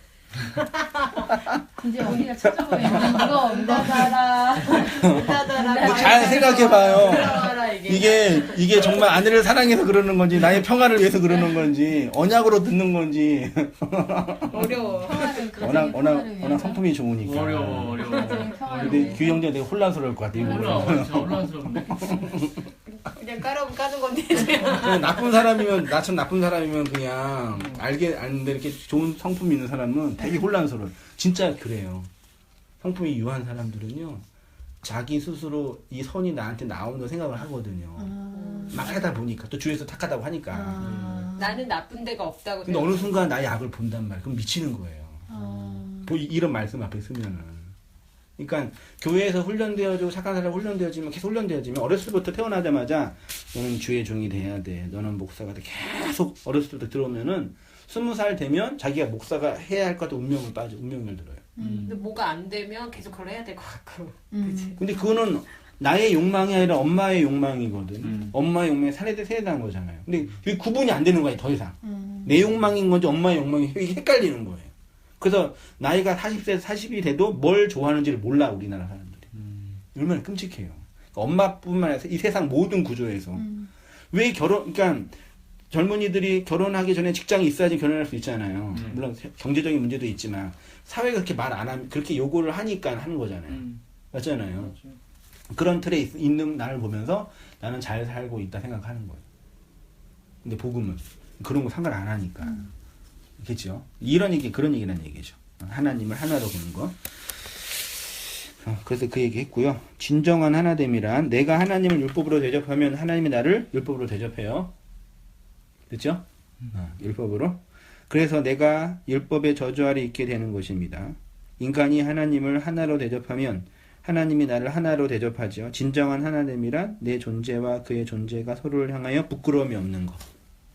C: 이제 언니가 찾아보면 이거 응답하라.
A: 잘 생각해봐요.
D: 들어가라,
A: 이게 정말 아내를 사랑해서 그러는 건지 나의 평화를 위해서 그러는 건지 언약으로 듣는 건지
D: 어려워.
A: 워낙 성품이 좋으니까.
B: 어려워.
A: 근데 규 형제 되게 혼란스러울 것 같아.
B: 진짜 혼란스럽네.
D: 그냥 까라면 까는 건데.
A: 그냥 나처럼 나쁜 사람이면 그냥 아는데 이렇게 좋은 성품 있는 사람은 되게 혼란스러워요. 진짜 그래요. 성품이 유한 사람들은요, 자기 스스로 이 선이 나한테 나온다고 생각을 하거든요. 막 하다 보니까, 또 주위에서 탁하다고 하니까.
D: 나는 나쁜 데가 없다고.
A: 근데 어느 순간 나의 악을 본단 말이에요. 그럼 미치는 거예요. 이런 말씀 앞에 쓰면은. 그러니까 교회에서 훈련되어지고 착한 사람 훈련되어지면 계속 훈련되어지면 어렸을 때부터 태어나자마자 너는 주의 종이 돼야 돼. 너는 목사가 돼. 계속 어렸을 때부터 들어오면은 20살 되면 자기가 목사가 해야 할 것 같은 운명을 들어요.
D: 근데 뭐가 안 되면 계속 그걸 해야 될 것 같고. 그치?
A: 근데 그거는 나의 욕망이 아니라 엄마의 욕망이거든. 엄마의 욕망이 세대한 거잖아요. 근데 그게 구분이 안 되는 거야, 더 이상. 내 욕망인 건지 엄마의 욕망이 헷갈리는 거예요. 그래서 나이가 40세, 40이 돼도 뭘 좋아하는지를 몰라, 우리나라 사람들이. 얼마나 끔찍해요. 엄마뿐만 아니라 이 세상 모든 구조에서. 왜 그러니까 젊은이들이 결혼하기 전에 직장이 있어야지 결혼할 수 있잖아요. 물론 경제적인 문제도 있지만 사회가 그렇게 말 안 하면 그렇게 요구를 하니까 하는 거잖아요. 맞잖아요. 그런 틀에 있는 나를 보면서 나는 잘 살고 있다 생각하는 거예요. 근데 복음은 그런 거 상관 안 하니까. 그렇죠? 그런 얘기란 얘기죠. 하나님을 하나로 보는 거. 그래서 그 얘기 했고요. 진정한 하나됨이란 내가 하나님을 율법으로 대접하면 하나님이 나를 율법으로 대접해요. 그렇죠? 율법으로. 그래서 내가 율법의 저주 아래 있게 되는 것입니다. 인간이 하나님을 하나로 대접하면 하나님이 나를 하나로 대접하죠. 진정한 하나됨이란 내 존재와 그의 존재가 서로를 향하여 부끄러움이 없는 것.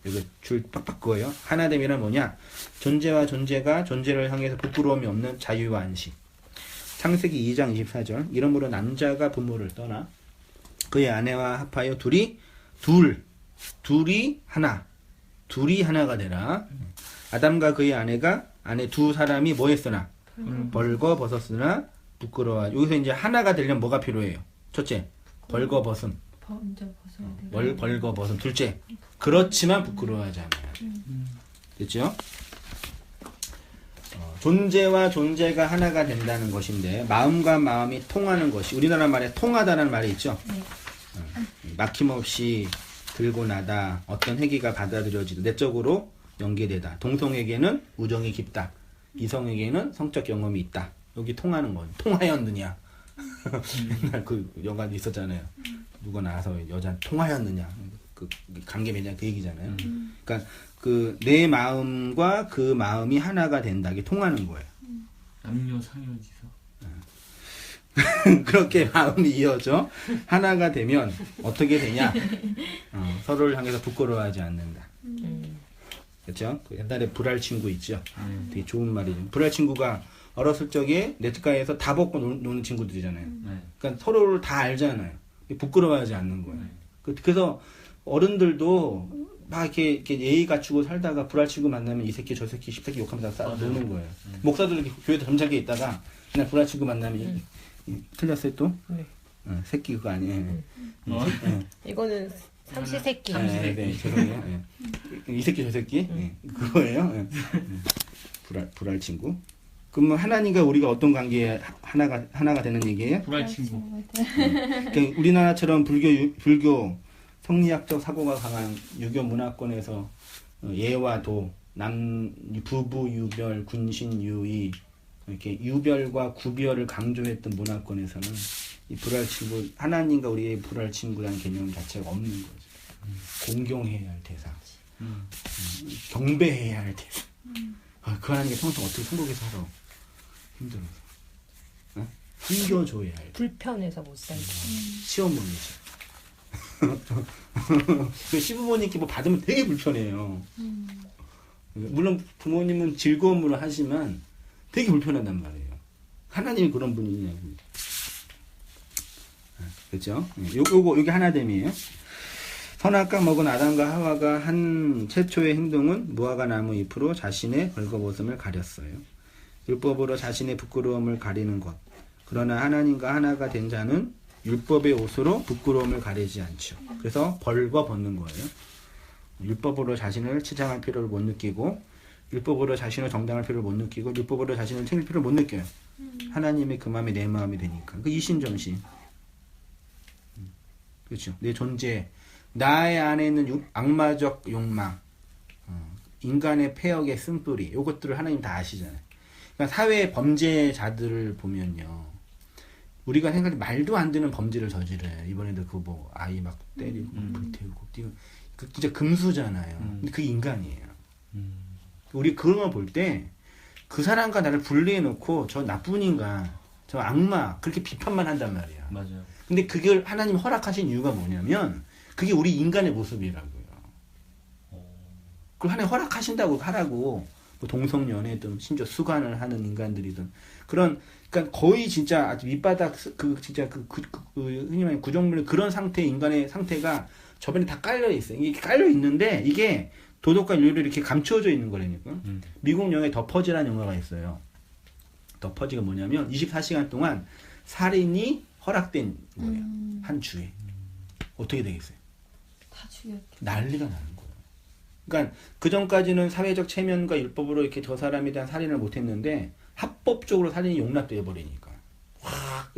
A: 이거 줄 빡빡 그어요. 하나됨이란 뭐냐? 존재와 존재가 존재를 향해서 부끄러움이 없는 자유와 안식. 창세기 2장 24절. 이러므로 남자가 부모를 떠나 그의 아내와 합하여 둘이 하나가 되라. 아담과 그의 아내 두 사람이 뭐 했으나? 벌거 벗었으나 부끄러워. 여기서 이제 하나가 되려면 뭐가 필요해요? 첫째, 벌거 벗음.
C: 먼저 벗어야 돼.
A: 벌거 벗음. 둘째, 그렇지만 부끄러워하지 않아야. 됐죠? 존재와 존재가 하나가 된다는 것인데 마음과 마음이 통하는 것이 우리나라 말에 통하다라는 말이 있죠. 막힘없이 들고 나다. 어떤 회개가 받아들여지다. 내적으로 연계되다. 동성에게는 우정이 깊다. 이성에게는 성적 경험이 있다. 여기 통하는 건 통하였느냐 옛날 그 영화도 있었잖아요. 누가 나와서 여자 통하였느냐. 그 관계 맺냐 그 얘기잖아요. 그러니까 그 내 마음과 그 마음이 하나가 된다. 이게 통하는 거예요.
B: 남녀 상여지서.
A: 그렇게 마음이 이어져 하나가 되면 어떻게 되냐? 서로를 향해서 부끄러워하지 않는다. 그렇죠? 그 옛날에 불알 친구 있죠. 되게 좋은 말이죠. 불알 친구가 어렸을 적에 네트가에서 다 벗고 노는 친구들이잖아요. 그러니까 서로를 다 알잖아요. 부끄러워하지 않는 거예요. 그래서 어른들도 막 이렇게 예의 갖추고 살다가 불알 친구 만나면 이 새끼 저 새끼 십새끼 욕하면서 노는 거예요. 목사들도 이렇게 교회도 점잖게 있다가 그냥 불알 친구 만나면 틀렸어요 또?
D: 네.
A: 새끼 그거 아니에요.
D: 이거는 삼시세끼.
A: 네, 죄송해요. 이 새끼 저 새끼 그거예요. 불알 친구. 그러면 하나님과 우리가 어떤 관계에 하나가 되는 얘기예요?
B: 불알 친구.
A: 그러니까 우리나라처럼 불교 성리학적 사고가 강한 유교 문화권에서 예와 도, 부부 유별, 군신 유의 이렇게 유별과 구별을 강조했던 문화권에서는 이 불알 친구, 하나님과 우리의 불알 친구라는 개념 자체가 없는 거죠. 공경해야 할 대상, 경배해야 할 대상. 그 하나님께 평생 어떻게 천국에서 살아? 힘들어서. 섬겨줘야 할
D: 불편해서 못 살고.
A: 시어머니죠. 그 시부모님께 뭐 받으면 되게 불편해요. 물론 부모님은 즐거움으로 하지만 되게 불편하단 말이에요. 하나님이 그런 분이냐고. 그렇죠? 요게 하나됨이에요. 선악과 먹은 아담과 하와가 한 최초의 행동은 무화과 나무 잎으로 자신의 벌거벗음을 가렸어요. 율법으로 자신의 부끄러움을 가리는 것. 그러나 하나님과 하나가 된 자는 율법의 옷으로 부끄러움을 가리지 않죠. 그래서 벌거 벗는 거예요. 율법으로 자신을 치장할 필요를 못 느끼고, 율법으로 자신을 정당할 필요를 못 느끼고, 율법으로 자신을 챙길 필요를 못 느껴요. 하나님의 그 마음이 내 마음이 되니까. 그 이신전심. 그렇죠. 내 존재, 나의 안에 있는 악마적 욕망, 인간의 폐역의 쓴뿌리, 이것들을 하나님 다 아시잖아요. 그러니까 사회 범죄자들을 보면요. 우리가 생각할 때 말도 안 되는 범죄를 저질러요. 이번에도 그 뭐 아이 막 때리고 불태우고 뛰고 그 진짜 금수잖아요. 근데 그게 인간이에요. 우리 그런 걸 볼 때 그 사람과 나를 분리해 놓고 저 나쁜 인간, 저 악마 그렇게 비판만 한단 말이야.
B: 맞아요.
A: 근데 그걸 하나님 허락하신 이유가 뭐냐면 그게 우리 인간의 모습이라고요. 그걸 하나님 허락하신다고 하라고 뭐 동성연애든 심지어 수관을 하는 인간들이든 그런 그러니까 거의 진짜 아주 밑바닥 진짜 흔히 말하는 구정물의 그런 상태의 인간의 상태가 저변에 다 깔려 있어요. 이게 깔려 있는데 이게 도덕과 윤리를 이렇게 감추어져 있는 거라니까. 미국 영화에 더 퍼지라는 영화가 있어요. 더 퍼지가 뭐냐면 24시간 동안 살인이 허락된 거예요. 한 주에. 어떻게 되겠어요?
C: 다 죽였죠.
A: 난리가 나는 거예요. 그러니까 그 전까지는 사회적 체면과 율법으로 이렇게 저 사람에 대한 살인을 못했는데 합법적으로 살인이 용납되어 버리니까.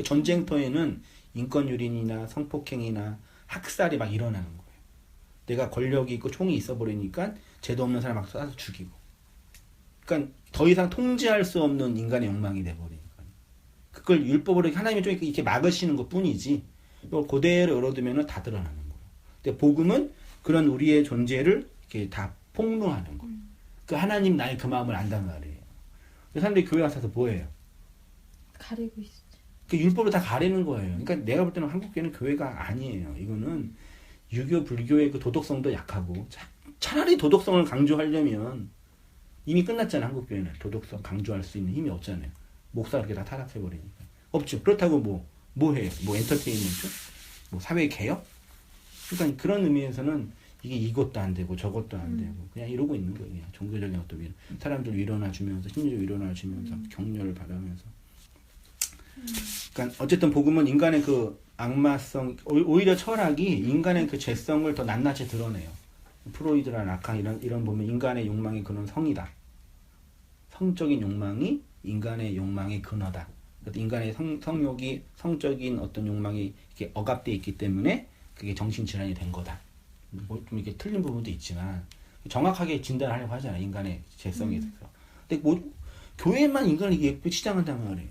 A: 전쟁터에는 인권유린이나 성폭행이나 학살이 막 일어나는 거예요. 내가 권력이 있고 총이 있어 버리니까 죄도 없는 사람 막 쏴서 죽이고. 그러니까 더 이상 통제할 수 없는 인간의 욕망이 돼 버리니까. 그걸 율법으로 하나님이 좀 이렇게 막으시는 것 뿐이지. 이걸 그대로 열어두면 다 드러나는 거예요. 근데 복음은 그런 우리의 존재를 이렇게 다 폭로하는 거예요. 그 하나님 나의 그 마음을 안단 말이에요. 그 사람들이 교회 와서 뭐예요?
C: 가리고 있어.
A: 그 율법을 다 가리는 거예요. 그러니까 내가 볼 때는 한국 교회는 교회가 아니에요. 이거는 유교 불교의 그 도덕성도 약하고 차라리 도덕성을 강조하려면 이미 끝났잖아. 한국 교회는 도덕성 강조할 수 있는 힘이 없잖아요. 목사가 그렇게 다 타락해 버리니까 없죠. 그렇다고 뭐 해요? 뭐 엔터테인먼트? 뭐 사회 개혁? 그러니까 그런 의미에서는 이게 이것도 안 되고 저것도 안 되고 그냥 이러고 있는 거예요. 그냥 종교적인 어떤 사람들 위로나 주면서 심리적 위로나 주면서 격려를 바라면서. 그러니까 어쨌든 복음은 인간의 그 악마성 오히려 철학이 인간의 그 죄성을 더 낱낱이 드러내요. 프로이드나 라칸 이런 보면 인간의 욕망이 그런 성이다. 성적인 욕망이 인간의 욕망의 근원이다. 인간의 성욕이 성적인 어떤 욕망이 이렇게 억압되어 있기 때문에 그게 정신질환이 된 거다. 뭐 좀 이렇게 틀린 부분도 있지만 정확하게 진단하려고 하잖아요. 인간의 죄성에 대해서. 근데 뭐 교회만 인간을 예쁘게 치장한단 말이에요.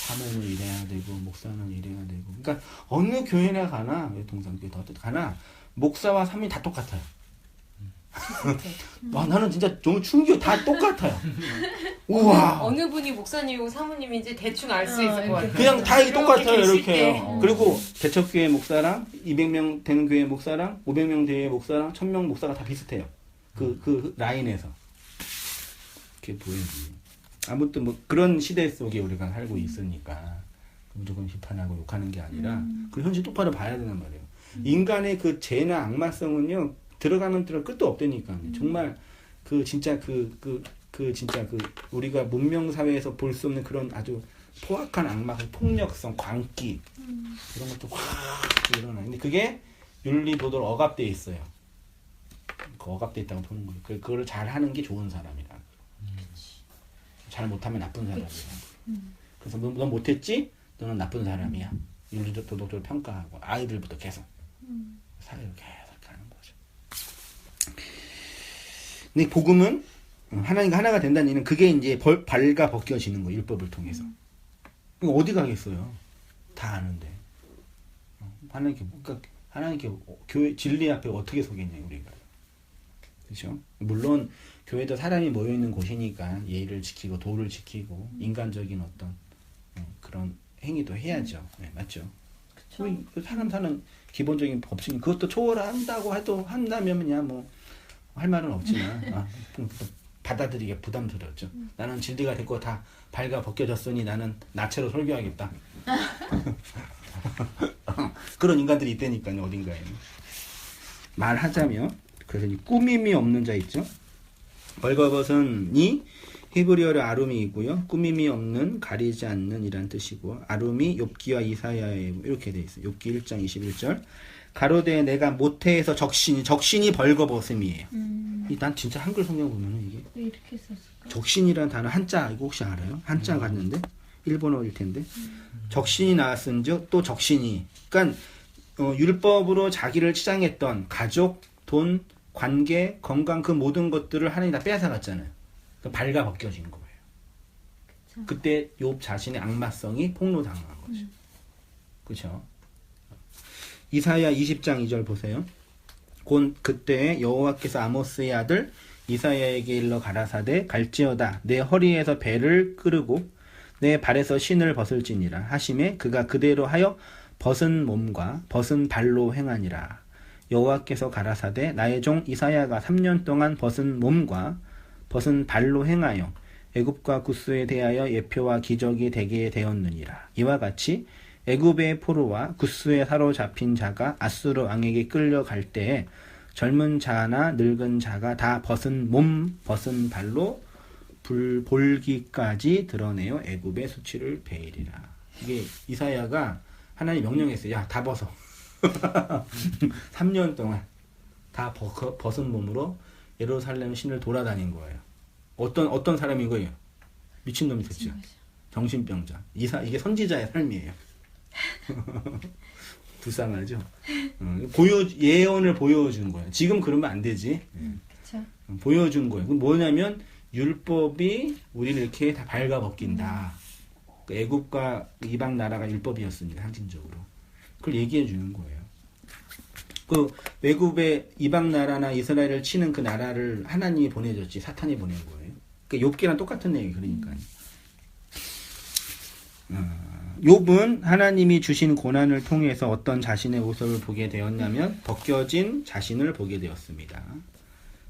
A: 사모는 이래야 되고 목사는 이래야 되고. 그러니까 어느 교회나 가나 동산교회 가나 목사와 사모님 다 똑같아요. 와, 나는 진짜 너무 충격. 다 똑같아요. 우와.
E: 어느 분이 목사님이고 사모님인지 대충 알 수 있을 것 같아요.
A: 그냥 다 똑같아요.
E: 계실
A: 이렇게.
E: 때.
A: 그리고 개척교회 목사랑 200명 되는 교회 목사랑 500명 교회 목사랑 1000명 목사가 다 비슷해요. 그 라인에서. 그게 보여지. 아무튼 뭐 그런 시대 속에 우리가 살고 있으니까 무조건 비판하고 욕하는 게 아니라 그 현실 똑바로 봐야 된단 말이에요. 인간의 그 죄나 악마성은요 들어가면 끝도 없다니까. 정말 그 진짜 진짜 우리가 문명 사회에서 볼 수 없는 그런 아주 포악한 악마, 폭력성, 광기 이런 것도 확 일어나. 근데 그게 윤리 도덕 억압돼 있어요. 그 억압돼 있다고 보는 거예요. 그거를 잘 하는 게 좋은 사람이라. 잘 못하면 나쁜 사람이야. 그래서 넌 못했지? 너는 나쁜 사람이야. 윤리적 도덕적으로 평가하고 아이들부터 계속 사회를 계속 가는 거죠. 근데 복음은 하나님과 하나가 된다는 얘기는 그게 이제 발가 벗겨지는 거예요. 율법을 통해서. 그러니까 어디 가겠어요? 다 아는데. 하나님께 교회 진리 앞에 어떻게 서겠냐 우리가. 그렇죠? 물론 교회도 사람이 모여 있는 곳이니까 예의를 지키고 도를 지키고 인간적인 어떤 그런 행위도 해야죠. 네, 맞죠? 그쵸. 사람 사는 기본적인 법칙이 그것도 초월한다고 해도 한다면 그냥 뭐 할 말은 없지만 받아들이기가 부담스러웠죠. 나는 진리가 됐고 다 발가 벗겨졌으니 나는 나체로 설교하겠다. 그런 인간들이 있다니까요. 어딘가에는. 말하자면 그래서 이 꾸밈이 없는 자 있죠. 벌거벗은이 히브리어로 아룸이고요. 꾸밈이 없는, 가리지 않는 이란 뜻이고 아룸이 욥기와 이사야에 이렇게 돼 있어요. 욥기 1장 21절. 가로되 내가 모태에서 적신이 벌거벗음이에요. 난 진짜 한글 성경 보면은 이게
C: 왜 이렇게 썼을까?
A: 적신이라는 단어 한자 이거 혹시 알아요? 한자 같는데 일본어일 텐데 적신이 나왔은즉 또 적신이. 그러니까 율법으로 자기를 치장했던 가족, 돈, 관계, 건강 그 모든 것들을 하나님이 다 빼앗아갔잖아요. 그러니까 발가 벗겨진 거예요.
C: 그쵸.
A: 그때 욥 자신의 악마성이 폭로당한 거죠. 그렇죠? 이사야 20장 2절 보세요. 곧 그때 여호와께서 아모스의 아들 이사야에게 일러 가라사대 갈지어다 내 허리에서 배를 끄르고 내 발에서 신을 벗을지니라 하심에 그가 그대로 하여 벗은 몸과 벗은 발로 행하니라. 여호와께서 가라사대 나의 종 이사야가 3년 동안 벗은 몸과 벗은 발로 행하여 애굽과 구스에 대하여 예표와 기적이 되게 되었느니라. 이와 같이 애굽의 포로와 구스에 사로잡힌 자가 아수르 왕에게 끌려갈 때에 젊은 자나 늙은 자가 다 벗은 몸, 벗은 발로 볼기까지 드러내어 애굽의 수치를 베이리라. 이게 이사야가 하나님 명령했어요. 야, 다 벗어. 3년 동안 다 벗은 몸으로 예루살렘 신을 돌아다닌 거예요. 어떤 사람인 거예요? 미친놈이 됐죠. 정신병자. 이게 선지자의 삶이에요. 불쌍하죠. 예언을 보여준 거예요. 지금 그러면 안 되지.
C: 그쵸.
A: 보여준 거예요. 그럼 뭐냐면 율법이 우리를 이렇게 다 발가벗긴다. 애굽과 이방 나라가 율법이었으니까 상징적으로 그걸 얘기해 주는 거예요. 그 외국의 이방 나라나 이스라엘을 치는 그 나라를 하나님이 보내줬지 사탄이 보낸 거예요. 그러니까 욥기랑 똑같은 내용이 그러니까요. 욥은 하나님이 주신 고난을 통해서 어떤 자신의 모습을 보게 되었냐면 벗겨진 자신을 보게 되었습니다.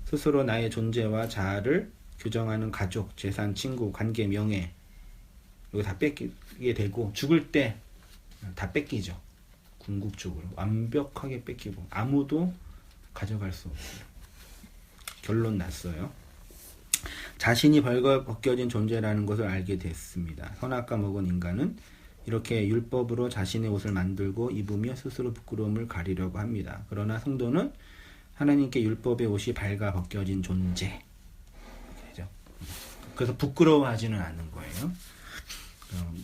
A: 스스로 나의 존재와 자아를 규정하는 가족, 재산, 친구, 관계, 명예 이거 다 뺏기게 되고 죽을 때 다 뺏기죠. 궁극적으로 완벽하게 뺏기고 아무도 가져갈 수 없어요. 결론 났어요. 자신이 벗겨진 존재라는 것을 알게 됐습니다. 선악과 먹은 인간은 이렇게 율법으로 자신의 옷을 만들고 입으며 스스로 부끄러움을 가리려고 합니다. 그러나 성도는 하나님께 율법의 옷이 발가 벗겨진 존재. 그래서 부끄러워하지는 않는 거예요.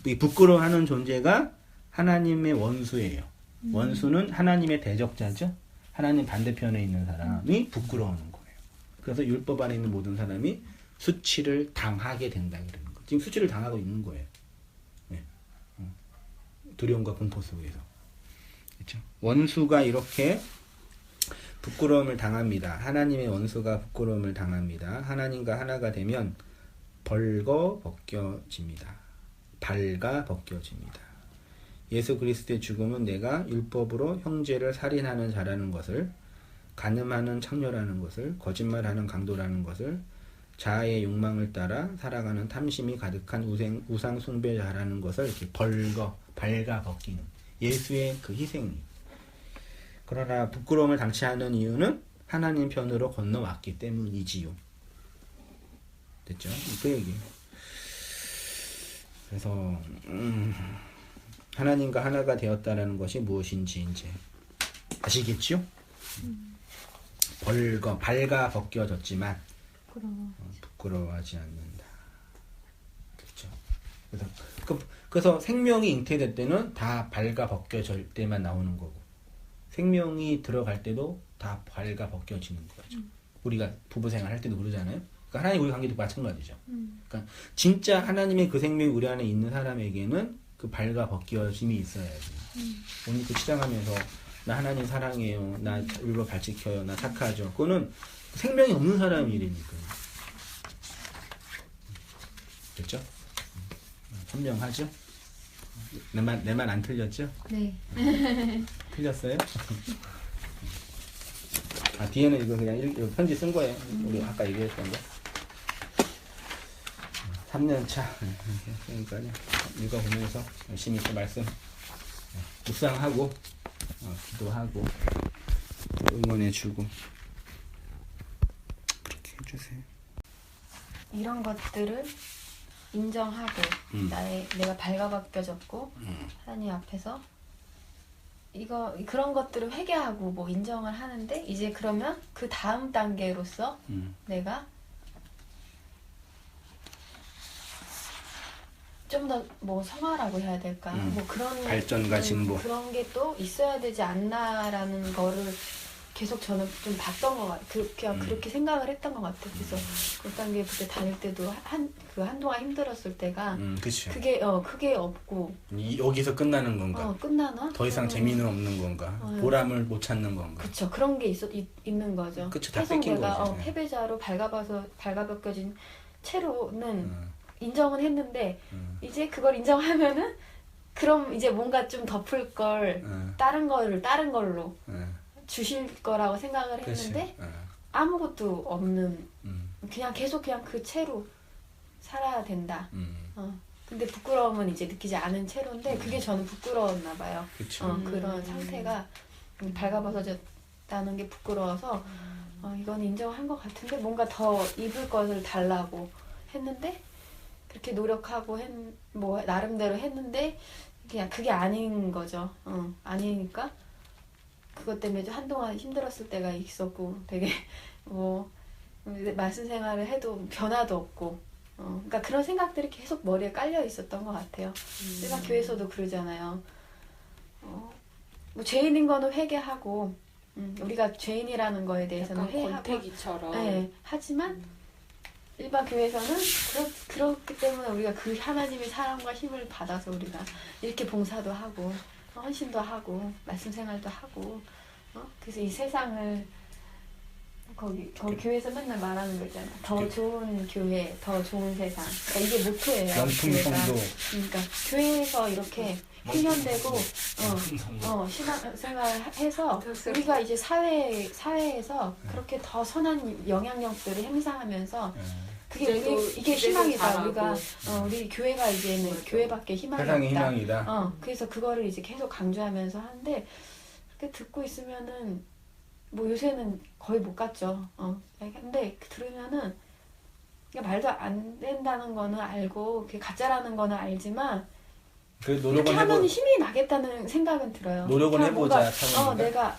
A: 이 부끄러워하는 존재가 하나님의 원수예요. 원수는 하나님의 대적자죠. 하나님 반대편에 있는 사람이 부끄러워하는 거예요. 그래서 율법 안에 있는 모든 사람이 수치를 당하게 된다 그러는 거예요. 지금 수치를 당하고 있는 거예요. 네. 두려움과 공포 속에서. 그렇죠? 원수가 이렇게 부끄러움을 당합니다. 하나님의 원수가 부끄러움을 당합니다. 하나님과 하나가 되면 벌거 벗겨집니다. 발가 벗겨집니다. 예수 그리스도의 죽음은 내가 율법으로 형제를 살인하는 자라는 것을, 간음하는 창녀라는 것을, 거짓말하는 강도라는 것을, 자아의 욕망을 따라 살아가는 탐심이 가득한 우상 숭배자라는 것을 이렇게 발가 벗기는 예수의 그 희생이. 그러나 부끄러움을 당치 않은 이유는 하나님 편으로 건너왔기 때문이지요. 됐죠? 그 얘기. 그래서 하나님과 하나가 되었다라는 것이 무엇인지 이제 아시겠죠? 발가 벗겨졌지만 부끄러워하지 않는다. 그렇죠? 그래서 생명이 잉태될 때는 다 발가 벗겨질 때만 나오는 거고, 생명이 들어갈 때도 다 발가 벗겨지는 거죠. 우리가 부부생활 할 때도 그러잖아요. 그러니까 하나님 우리 관계도 마찬가지죠. 그러니까 진짜 하나님의 그 생명이 우리 안에 있는 사람에게는 그 발가 벗겨짐이 있어야지. 오늘 그 치장하면서 나 하나님 사랑해요, 나 일부러 발 지켜요, 나 착하죠. 그거는 생명이 없는 사람 일이니까. 됐죠? 현명하죠? 내 말 안 틀렸죠?
C: 네.
A: 틀렸어요? 뒤에는 이거 그냥 이거 편지 쓴 거예요. 우리 아까 얘기했던 거. 3년 차. 그러니까요. 읽어보면서 열심히 또 말씀 묵상하고 기도하고 응원해주고 그렇게 해주세요.
C: 이런 것들을 인정하고 내가 발가벗겨졌고 하나님 앞에서 그런 것들을 회개하고 뭐 인정을 하는데, 이제 그러면 그 다음 단계로서 내가 좀 더 뭐 성화라고 해야 될까, 뭐 그런
A: 발전과 진보,
C: 그런 게 또 있어야 되지 않나라는 거를 계속 저는 좀 봤던 것 같아요. 그냥 그렇게 생각을 했던 것 같아요. 그래서 그 단계 그때 다닐 때도 한동안 힘들었을 때가
A: 그쵸.
C: 그게 없고,
A: 여기서 끝나는 건가?
C: 끝나나?
A: 더 이상 재미는 없는 건가? 보람을 못 찾는 건가?
C: 그쵸. 그런 게 있는 거죠.
A: 그쵸. 다
C: 계속
A: 뺏긴
C: 내가
A: 거지.
C: 패배자로 발가벗겨진 채로는 인정은 했는데 이제 그걸 인정하면은 그럼 이제 뭔가 좀 덮을 걸 다른 걸로 주실 거라고 생각을 했는데 아무것도 없는, 그냥 계속 그냥 그 채로 살아야 된다. 근데 부끄러움은 이제 느끼지 않은 채로인데 그게 저는 부끄러웠나 봐요. 그런 상태가 발가벗어졌다는 게 부끄러워서 이건 인정한 것 같은데 뭔가 더 입을 것을 달라고 했는데, 그렇게 노력하고 뭐 나름대로 했는데 그냥 그게 아닌 거죠. 아니니까 그것 때문에 좀 한동안 힘들었을 때가 있었고, 되게 뭐 말씀 생활을 해도 변화도 없고, 그러니까 그런 생각들이 계속 머리에 깔려 있었던 것 같아요. 일반 교회에서도 그러잖아요. 뭐 죄인인 거는 회개하고, 우리가 죄인이라는 거에 대해서는 회개하고,
E: 권태기처럼.
C: 네, 하지만 일반 교회에서는 그렇기 때문에 우리가 그 하나님의 사랑과 힘을 받아서 우리가 이렇게 봉사도 하고 헌신도 하고 말씀 생활도 하고, 그래서 이 세상을 거기 교회에서 맨날 말하는 거 있잖아. 더 좋은 교회, 더 좋은 세상. 그러니까 이게 모토예요.
A: 연풍성도.
C: 그러니까 교회에서 이렇게 훈련되고 신앙생활을 해서 우리가 이제 사회에서 그렇게 더 선한 영향력들을 행사하면서 그게 이게 희망이다. 우리가 우리 교회가 이제는 교회밖에 희망이 없다.
A: 세상의 희망이다.
C: 그래서 그거를 이제 계속 강조하면서 하는데, 그렇게 듣고 있으면은 뭐 요새는 거의 못 갔죠. 근데 들으면은 말도 안 된다는 거는 알고 그게 가짜라는 거는 알지만
A: 그
C: 이렇게 하면 힘이 나겠다는 생각은 들어요.
A: 노력은 해보자.
C: 내가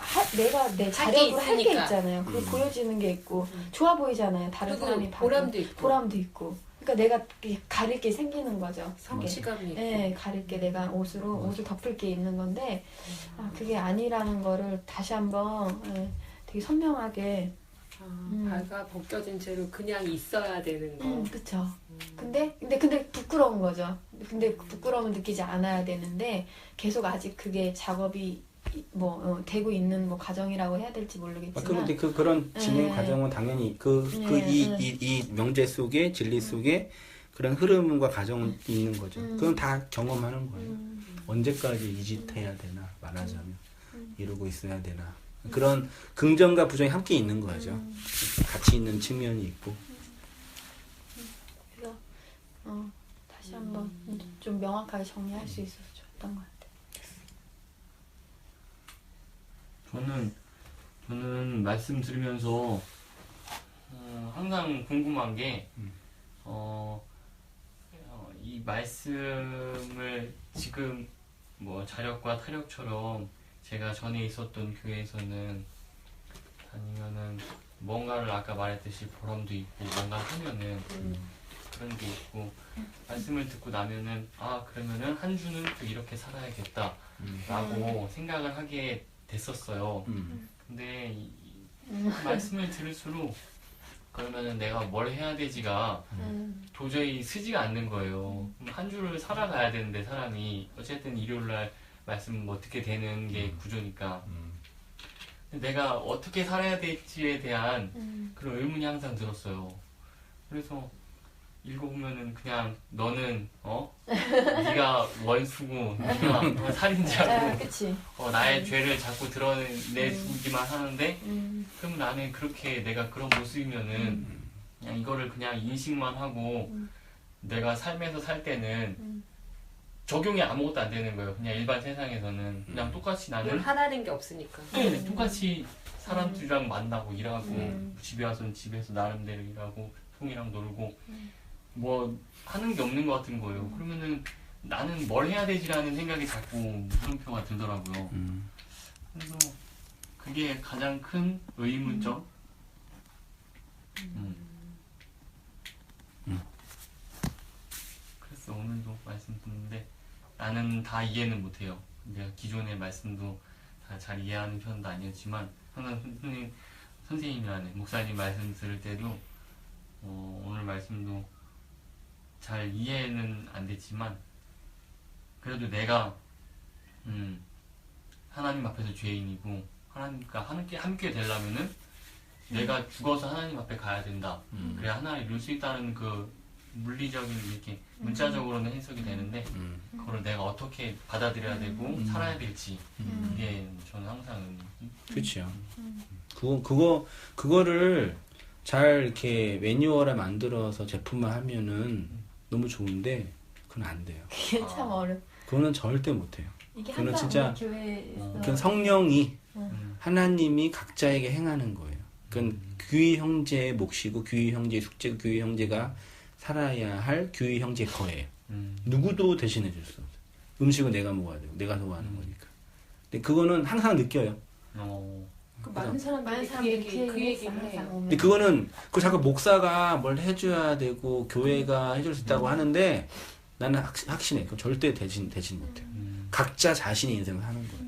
C: 내 자력으로 할 게 있잖아요. 그거 보여지는 게 있고 좋아 보이잖아요. 다른 사람이 봐도 보람도 있고. 그러니까 내가 가릴 게 생기는 거죠.
E: 성취감이 있고.
C: 네, 가릴 게 내가 옷을 덮을 게 있는 건데 그게 아니라는 거를 다시 한번 되게 선명하게
E: 발가 벗겨진 채로 그냥 있어야 되는 거.
C: 그쵸. 근데 부끄러운 거죠. 근데 부끄러움을 느끼지 않아야 되는데 계속 아직 그게 작업이 되고 있는 과정이라고 해야 될지 모르겠지만.
A: 근데 그런 진행
C: 네.
A: 과정은 당연히
C: 네.
A: 이 명제 속에 진리 속에 그런 흐름과 과정이 있는 거죠. 그건 다 경험하는 거예요. 언제까지 이 짓 해야 되나 말하자면 이러고 있어야 되나 그런 긍정과 부정이 함께 있는 거죠. 같이 있는 측면이 있고.
C: 그래서 다시 한번 좀 명확하게 정리할 수 있어서 좋았던 것 같아요.
B: 저는 말씀 들으면서 항상 궁금한 게 이 말씀을 지금 뭐 자력과 타력처럼 제가 전에 있었던 교회에서는 다니면은 뭔가를 아까 말했듯이 보람도 있고 뭔가 하면은 그런 게 있고 말씀을 듣고 나면은 그러면은 한 주는 또 이렇게 살아야겠다라고 생각을 하게 됐었어요. 근데 말씀을 들을수록 그러면은 내가 뭘 해야 되지가 도저히 쓰지가 않는 거예요. 한 주를 살아가야 되는데 사람이 어쨌든 일요일날 말씀 어떻게 되는 게 구조니까 내가 어떻게 살아야 될지에 대한 그런 의문이 항상 들었어요. 그래서 읽어보면은 그냥 너는 네가 원수고 네가 살인자고
C: 그치.
B: 나의 죄를 자꾸 드러내주기만 하는데 그럼 나는 그렇게 내가 그런 모습이면은 그냥 이거를 그냥 인식만 하고 내가 삶에서 살 때는 적용이 아무것도 안 되는 거예요. 그냥 일반 세상에서는 그냥 똑같이
E: 뭘
B: 나는
E: 하라는 게 없으니까.
B: 똑같이 사람들이랑 만나고 일하고 집에 와서는 집에서 나름대로 일하고 형이랑 놀고 뭐 하는 게 없는 것 같은 거예요. 그러면은 나는 뭘 해야 되지라는 생각이 자꾸 물음표가 들더라고요. 그래서 그게 가장 큰 의문점. 그래서 오늘도 말씀 듣는데 나는 다 이해는 못해요. 내가 기존의 말씀도 다 잘 이해하는 편도 아니었지만 항상 선생님이라는 목사님 말씀 들을 때도 오늘 말씀도 잘 이해는 안 됐지만 그래도 내가 하나님 앞에서 죄인이고 하나님과 함께 되려면은 내가 죽어서 하나님 앞에 가야 된다. 그래야 하나를 이룰 수 있다는 그 물리적인 이렇게 문자적으로는 해석이 되는데 그걸 내가 어떻게 받아들여야 되고 살아야 될지 이게 저는 항상
A: 그렇죠. 그거를 잘 이렇게 매뉴얼에 만들어서 제품화 하면은 너무 좋은데 그건 안 돼요.
C: 그게 참 어려.
A: 그거는 절대 못 해요.
C: 이게
A: 그거는
C: 항상
A: 진짜
C: 우리 교회에서
A: 그냥 성령이 하나님이 각자에게 행하는 거예요. 그건 규희 형제의 몫이고 규희 형제의 숙제고 규희 형제가 살아야 할 규희 형제 거예요. 누구도 대신해 줄 수 없어요. 음식은 내가 먹어야 되고 내가 소화하는 거니까. 근데 그거는 항상 느껴요.
E: 많은 사람들이 그 얘기를 해요.
A: 근데 그거는 자꾸 목사가 뭘 해줘야 되고 교회가 해줄 수 있다고 하는데 나는 확신해. 그건 절대 대신 못해요. 각자 자신의 인생을 사는 거예요.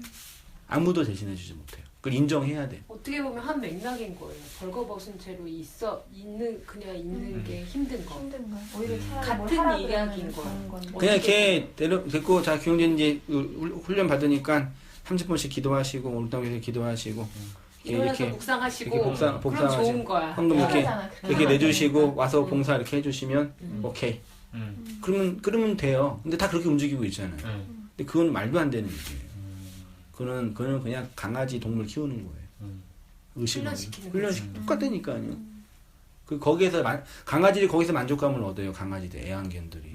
A: 아무도 대신해 주지 못해요. 그걸 인정해야 돼.
E: 어떻게 보면 한 맥락인 거예요. 벌거벗은 채로 그냥 있는 게 힘든 거.
C: 힘든 거야. 오히려 차라리
E: 같은
C: 뭘 하라
E: 이야기인
C: 그러면
E: 거야.
C: 좋은
A: 그냥 걔 데리고 자 규영진 이제 훈련 받으니까 30분씩 기도하시고 오늘따라 기도하시고
E: 일어나서 묵상하시고
A: 이렇게 그럼
E: 그럼 좋은 거야.
A: 헌금
C: 편하잖아,
A: 이렇게 내주시고 와서 봉사 이렇게 해주시면 오케이. 그러면 돼요. 근데 다 그렇게 움직이고 있잖아요. 근데 그건 말도 안 되는 일이에요. 그거는 그냥 강아지 동물 키우는 거예요. 훈련시키는 똑같다니까요. 거기에서 강아지들이 거기서 만족감을 얻어요. 강아지들 애완견들이.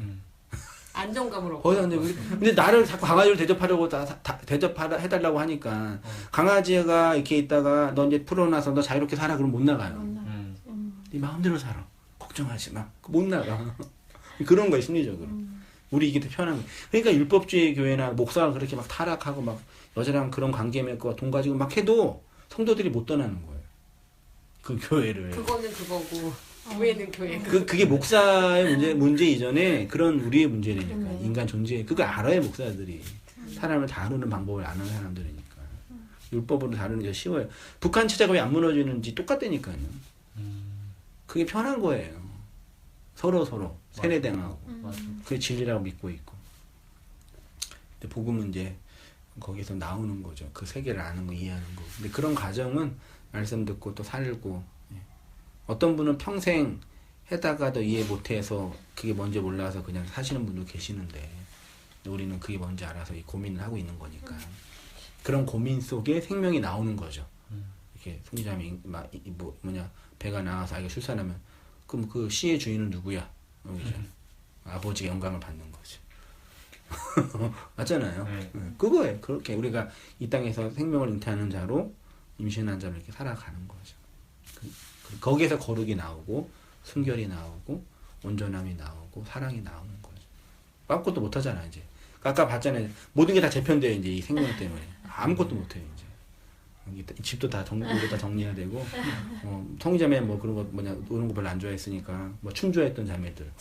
E: 안정감을 얻고.
A: 거기서 근데 나를 자꾸 강아지를 대접하려고 해달라고 하니까 강아지가 이렇게 있다가 너 이제 풀어놔서 너 자유롭게 살아 그러면 못 나가요. 네 마음대로 살아. 걱정하지 마. 못 나가. 그런 거예요 심리적으로. 우리 이게 더 편한 거예요. 그러니까 율법주의 교회나 목사가 그렇게 막 타락하고 막 여자랑 그런 관계 맺고 돈 가지고 막 해도 성도들이 못 떠나는 거예요. 그 교회를.
E: 그거는 그거고 교회는 교회.
A: 그게 목사의 문제 이전에 그런 우리의 문제라니까. 인간 존재. 그거 알아요 목사들이. 사람을 다루는 방법을 아는 사람들이니까. 율법으로 다루는 게 쉬워요. 북한 체제가 왜 안 무너지는지 똑같다니까요. 그게 편한 거예요. 서로 세뇌당하고. 그게 진리라고 믿고 있고. 근데 복음은 이제 거기서 나오는 거죠. 그 세계를 아는 거, 이해하는 거. 근데 그런 과정은 말씀 듣고 또 살고, 어떤 분은 평생 해다가도 이해 못해서 그게 뭔지 몰라서 그냥 사시는 분도 계시는데, 우리는 그게 뭔지 알아서 이 고민을 하고 있는 거니까. 그런 고민 속에 생명이 나오는 거죠. 이렇게 성자매 배가 나와서 아이가 출산하면, 그럼 그 씨의 주인은 누구야? 아버지가 영광을 받는 거지. 맞잖아요. 그거예요. 그렇게 우리가 이 땅에서 생명을 잉태하는 자로, 임신한 자로 이렇게 살아가는 거죠. 거기에서 거룩이 나오고, 순결이 나오고, 온전함이 나오고, 사랑이 나오는 거죠. 아무것도 못하잖아, 이제. 아까 봤잖아요. 모든 게 다 재편돼요, 이제 이 생명 때문에. 아무것도 못해요, 이제. 집도 다 정리해야 되고, 성자매 그런 거 노는 거 별로 안 좋아했으니까, 춤 좋아했던 자매들.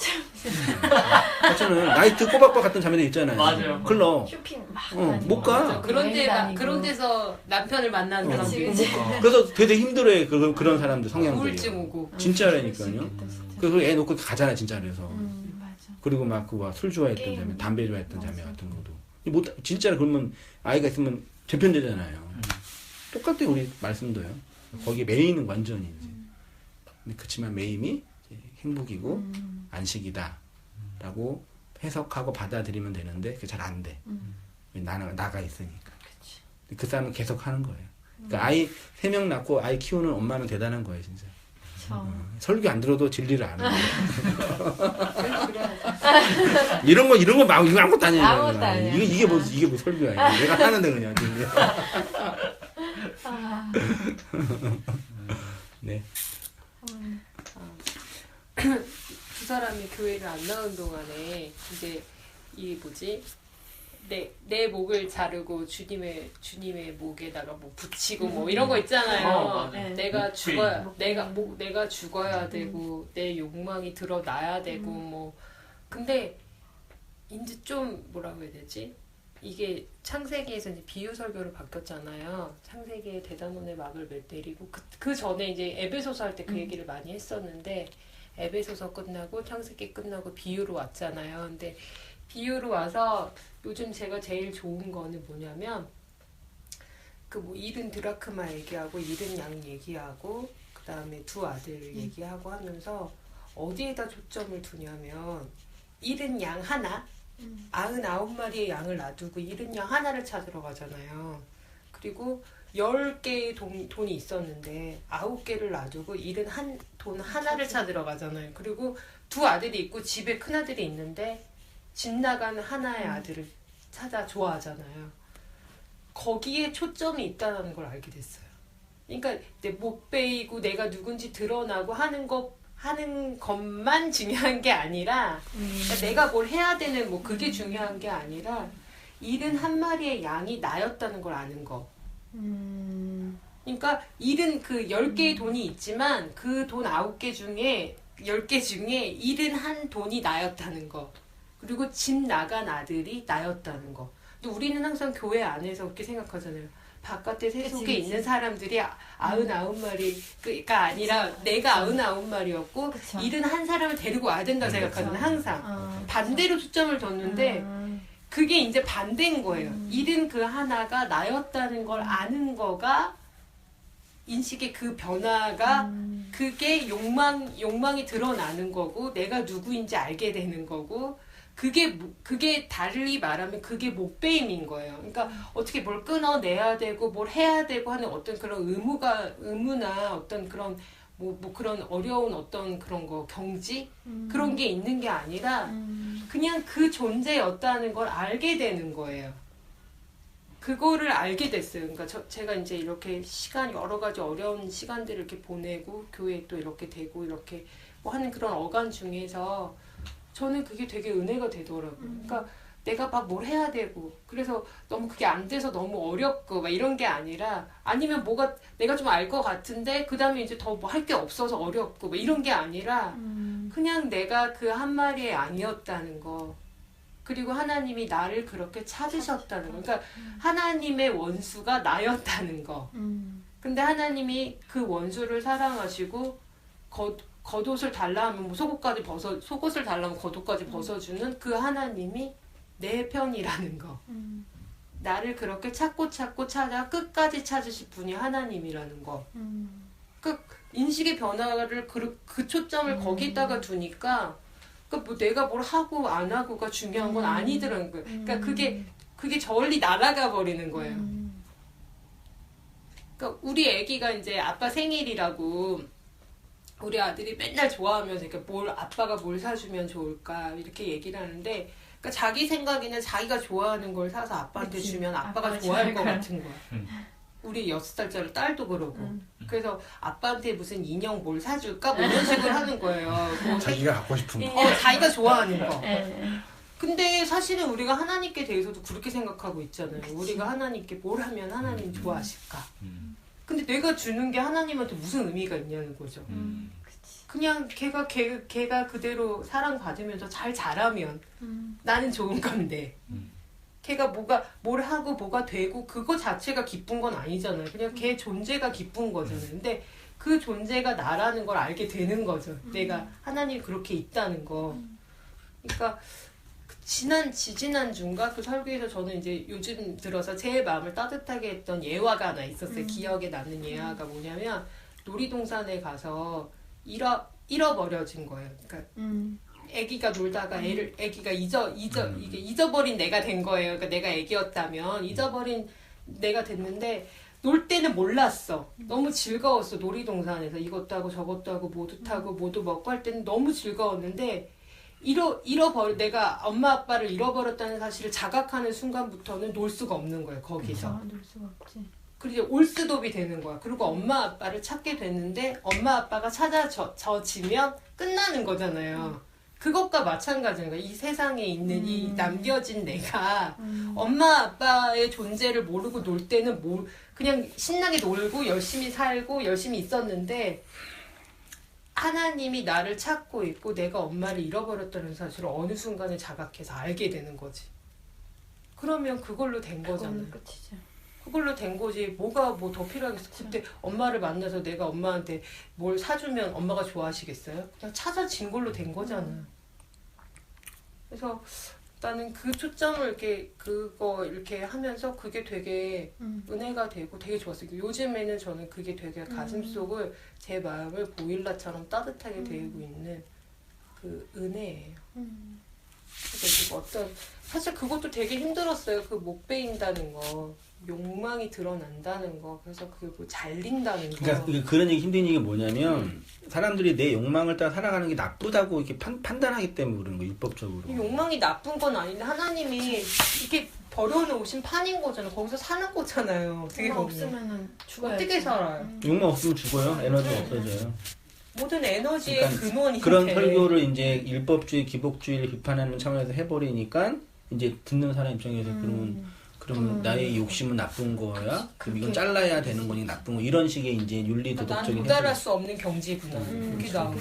A: 맞잖아요. 나이트 꼬박꼬박 같은 자매들 있잖아요.
B: 맞아요.
A: 클럽.
C: 쇼핑 막
A: 못 가.
E: 그런 데서 남편을 만나는 사람들이
A: 그래서 되게 힘들어해, 그런 사람들, 성향들이.
E: 우울증 오고.
A: 진짜라니까요. 그래서 애 놓고 가잖아, 진짜. 그래서.
C: 맞아.
A: 그리고 술 좋아했던 자매, 담배 좋아했던 자매 같은 것도. 진짜로 그러면 아이가 있으면 재편되잖아요. 똑같아요, 우리 말씀도요. 거기에 메인은 완전히 이제. 근데 그치만 메인이 행복이고 안식이다 라고 해석하고 받아들이면 되는데 그게 잘 안 돼. 나가 있으니까. 그 사람은 계속 하는 거예요. 그러니까 아이 3명 낳고 아이 키우는 엄마는 대단한 거예요, 진짜. 설교 안 들어도 진리를 아는 거예요. 이런 거 막 이거 아무것도 아니에요.
C: 아무것도 아니야.
A: 이게 뭐 설교야. 내가 하는데 그냥. 네.
E: 두 사람이 교회를 안 나온 동안에 이제 내 목을 자르고 주님의 목에다가 붙이고 이런 거 있잖아요. 내가 죽어야 되고 내 욕망이 드러나야 되고 근데 이제 좀 뭐라고 해야 되지? 이게 창세기에서 이제 비유 설교로 바뀌었잖아요. 창세기의 대단원의 막을 내리고 그 전에 이제 에베소서 할 때 그 얘기를 많이 했었는데 에베소서 끝나고 창세기 끝나고 비유로 왔잖아요. 근데 비유로 와서 요즘 제가 제일 좋은 거는 뭐냐면 잃은 드라크마 얘기하고 잃은 양 얘기하고 그 다음에 두 아들 얘기하고 하면서 어디에다 초점을 두냐면 잃은 양 하나 99마리의 양을 놔두고 잃은 양 하나를 찾으러 가잖아요. 그리고 10개의 돈이 있었는데 9개를 놔두고 잃은 돈 하나를 찾으러 가잖아요. 그리고 두 아들이 있고 집에 큰아들이 있는데 집 나간 하나의 아들을 찾아 좋아하잖아요. 거기에 초점이 있다는 걸 알게 됐어요. 그러니까 내 목 베이고 내가 누군지 드러나고 하는 것만 중요한 게 아니라 그러니까 내가 뭘 해야 되는 그게 중요한 게 아니라 71마리의 양이 나였다는 걸 아는 거. 그러니까 잃은 그 10개의 돈이 있지만 그 돈 9개 중에 10개 중에 71돈이 나였다는 거. 그리고 집 나간 아들이 나였다는 거. 근데 우리는 항상 교회 안에서 그렇게 생각하잖아요. 바깥에 세속에 있는 사람들이 99마리가 아니라 내가 99마리였고 71사람을 데리고 와야 된다고 생각하잖아요. 항상. 반대로 초점을 뒀는데 그게 이제 반대인 거예요. 잃은 그 하나가 나였다는 걸 아는 거가 인식의 그 변화가 그게 욕망이 드러나는 거고 내가 누구인지 알게 되는 거고 그게 달리 말하면 그게 목배임인 거예요. 그러니까 어떻게 뭘 끊어내야 되고 뭘 해야 되고 하는 어떤 그런 의무나 어떤 그런 그런 어려운 어떤 그런 거 경지 그런 게 있는 게 아니라 그냥 그 존재였다는 걸 알게 되는 거예요. 그거를 알게 됐어요. 그러니까 제가 이제 이렇게 여러 가지 어려운 시간들을 이렇게 보내고 교회에 또 이렇게 되고 이렇게 하는 그런 어간 중에서 저는 그게 되게 은혜가 되더라고요. 그러니까 내가 막 뭘 해야 되고 그래서 너무 그게 안 돼서 너무 어렵고 막 이런 게 아니라 아니면 내가 좀 알 것 같은데 그 다음에 이제 더 할 게 없어서 어렵고 막 이런 게 아니라 그냥 내가 그 한 마리의 양이었다는 거 그리고 하나님이 나를 그렇게 찾으셨다는 거. 그러니까 하나님의 원수가 나였다는 거. 근데 하나님이 그 원수를 사랑하시고 겉옷을 달라 하면 뭐 속옷을 달라 하면 겉옷까지 벗어주는 그 하나님이 내 편이라는 거. 나를 그렇게 찾고 찾아 끝까지 찾으실 분이 하나님이라는 거. 그 인식의 변화를 그 초점을 거기다가 두니까 뭐 내가 뭘 하고 안 하고가 중요한 건 아니더라는 거예요. 그러니까 그게 저멀리 날아가 버리는 거예요. 그러니까 우리 애기가 이제 아빠 생일이라고 우리 아들이 맨날 좋아하면서 이렇게 아빠가 뭘 사주면 좋을까 이렇게 얘기를 하는데, 그러니까 자기 생각에는 자기가 좋아하는 걸 사서 아빠한테
C: 그치.
E: 주면 아빠가
C: 아빠가
E: 좋아할 것
C: 좋아할
E: 같은 거야. 우리 6살짜리 딸도 그러고. 그래서 아빠한테 무슨 인형 뭘 사줄까? 뭐 이런 식으로 하는 거예요. 뭐
A: 자기가 갖고 싶은 거.
E: 자기가 좋아하는 거.
C: 예.
E: 근데 사실은 우리가 하나님께 대해서도 그렇게 생각하고 있잖아요. 우리가 하나님께 뭘 하면 하나님 좋아하실까? 근데 내가 주는 게 하나님한테 무슨 의미가 있냐는 거죠. 그냥 걔가 그대로 사랑받으면서 잘 자라면 나는 좋은 건데, 걔가 뭘 하고 뭐가 되고 그거 자체가 기쁜 건 아니잖아요. 그냥 걔 존재가 기쁜 거잖아요. 근데 그 존재가 나라는 걸 알게 되는 거죠. 내가 하나님 그렇게 있다는 거. 그러니까 지지난주인가 그 설교에서 저는 이제 요즘 들어서 제 마음을 따뜻하게 했던 예화가 하나 있었어요. 기억에 남는 예화가 뭐냐면, 놀이동산에 가서 잃어버려진 거예요. 그러니까 애기가 놀다가 애기가 이게 잊어버린 내가 된 거예요. 그러니까 내가 애기였다면 잊어버린 내가 됐는데, 놀 때는 몰랐어. 너무 즐거웠어. 놀이동산에서 이것도 하고 저것도 하고 모두 타고 모두 먹고 할 때는 너무 즐거웠는데, 내가 엄마 아빠를 잃어버렸다는 사실을 자각하는 순간부터는 놀 수가 없는 거예요. 거기서.
C: 놀 수가 없지.
E: 그리고 올스톱이 되는 거야. 그리고 엄마 아빠를 찾게 됐는데 엄마 아빠가 찾아져지면 끝나는 거잖아요. 그것과 마찬가지인 거야. 이 세상에 있는 이 남겨진 내가 엄마 아빠의 존재를 모르고 놀 때는 그냥 신나게 놀고 열심히 살고 열심히 있었는데, 하나님이 나를 찾고 있고 내가 엄마를 잃어버렸다는 사실을 어느 순간에 자각해서 알게 되는 거지. 그러면 그걸로 된 거잖아요.
C: 끝이죠.
E: 그걸로 된 거지. 뭐가 뭐 더 필요하겠어. 그때 엄마를 만나서 내가 엄마한테 뭘 사주면 엄마가 좋아하시겠어요? 그냥 찾아진 걸로 된 거잖아. 그래서 나는 그 초점을 이렇게 하면서 그게 되게 은혜가 되고 되게 좋았어요. 요즘에는 저는 그게 되게 가슴속을, 제 마음을 보일러처럼 따뜻하게 데우고 있는 그 은혜예요. 그래서 사실 그것도 되게 힘들었어요. 그 못 베인다는 거, 욕망이 드러난다는 거, 그래서 그 뭐 잘린다는 거.
A: 그러니까 그런 얘기 힘든 얘기가 뭐냐면, 사람들이 내 욕망을 따라 살아가는 게 나쁘다고 이렇게 판단하기 때문에 그런 거, 율법적으로.
E: 욕망이 나쁜 건 아닌데 하나님이 이렇게 버려놓으신 판인 거잖아요. 거기서 사는 거잖아요. 어떻게
C: 욕망
E: 보면.
C: 없으면은 죽어야지.
E: 어떻게 살아요?
A: 욕망 없으면 죽어요. 에너지가 없어져요.
E: 모든 에너지의
A: 그러니까
E: 근원인데.
A: 그런 설교를 이제 율법주의, 기복주의를 비판하는 차원에서 해버리니까, 이제 듣는 사람 입장에서 그러면 나의 욕심은 나쁜 거야? 그럼 이건 잘라야 되는 거니 나쁜 거? 이런 식의 이제 윤리
E: 난
A: 도덕적인
E: 도달할 수 없는 경지구나. 이렇게 나오고.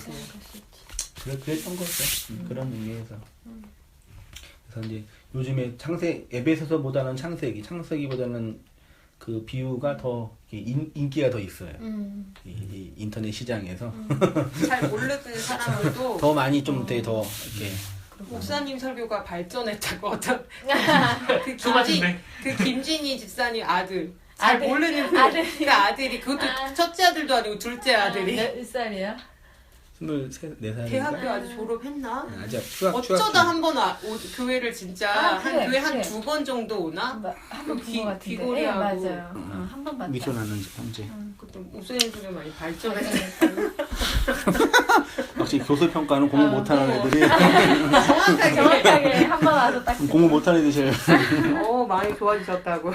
A: 그랬던 거죠. 그런 의미에서. 그래서 이제 요즘에 에베소서보다는 창세기보다는 그 비유가 더 인기가 더 있어요. 이 인터넷 시장에서
E: 잘 모르는 사람들도
A: 더 많이 좀 되게 더 이렇게.
E: 목사님 설교가 발전했다고 어떤
B: 좁아진대.
E: 그 김진희 집사님 아들 잘
C: 아들,
E: 모르는 그 아들이 그것도 첫째 아들도 아니고 둘째 아들이
C: 몇 살이야?
A: 24살인가?
E: 대학교 아직 졸업했나?
A: 아직
E: 어쩌다 한번 교회를 진짜
C: 그래,
E: 교회
C: 그래.
E: 한 2번 정도 오나?
C: 한번
E: 귀-
C: 본것 같은데.
E: 귀걸이하고.
C: 네, 맞아요. 한 번 봤다.
A: 미소나는 형제.
E: 그때 목사님 중에 많이 발전했어.
A: 역시 교수 평가는 공부 못하는 애들이
C: 정확하게 한 번 와서 딱.
A: 공부 못하는 애들이 제일
E: 많이 좋아지셨다고.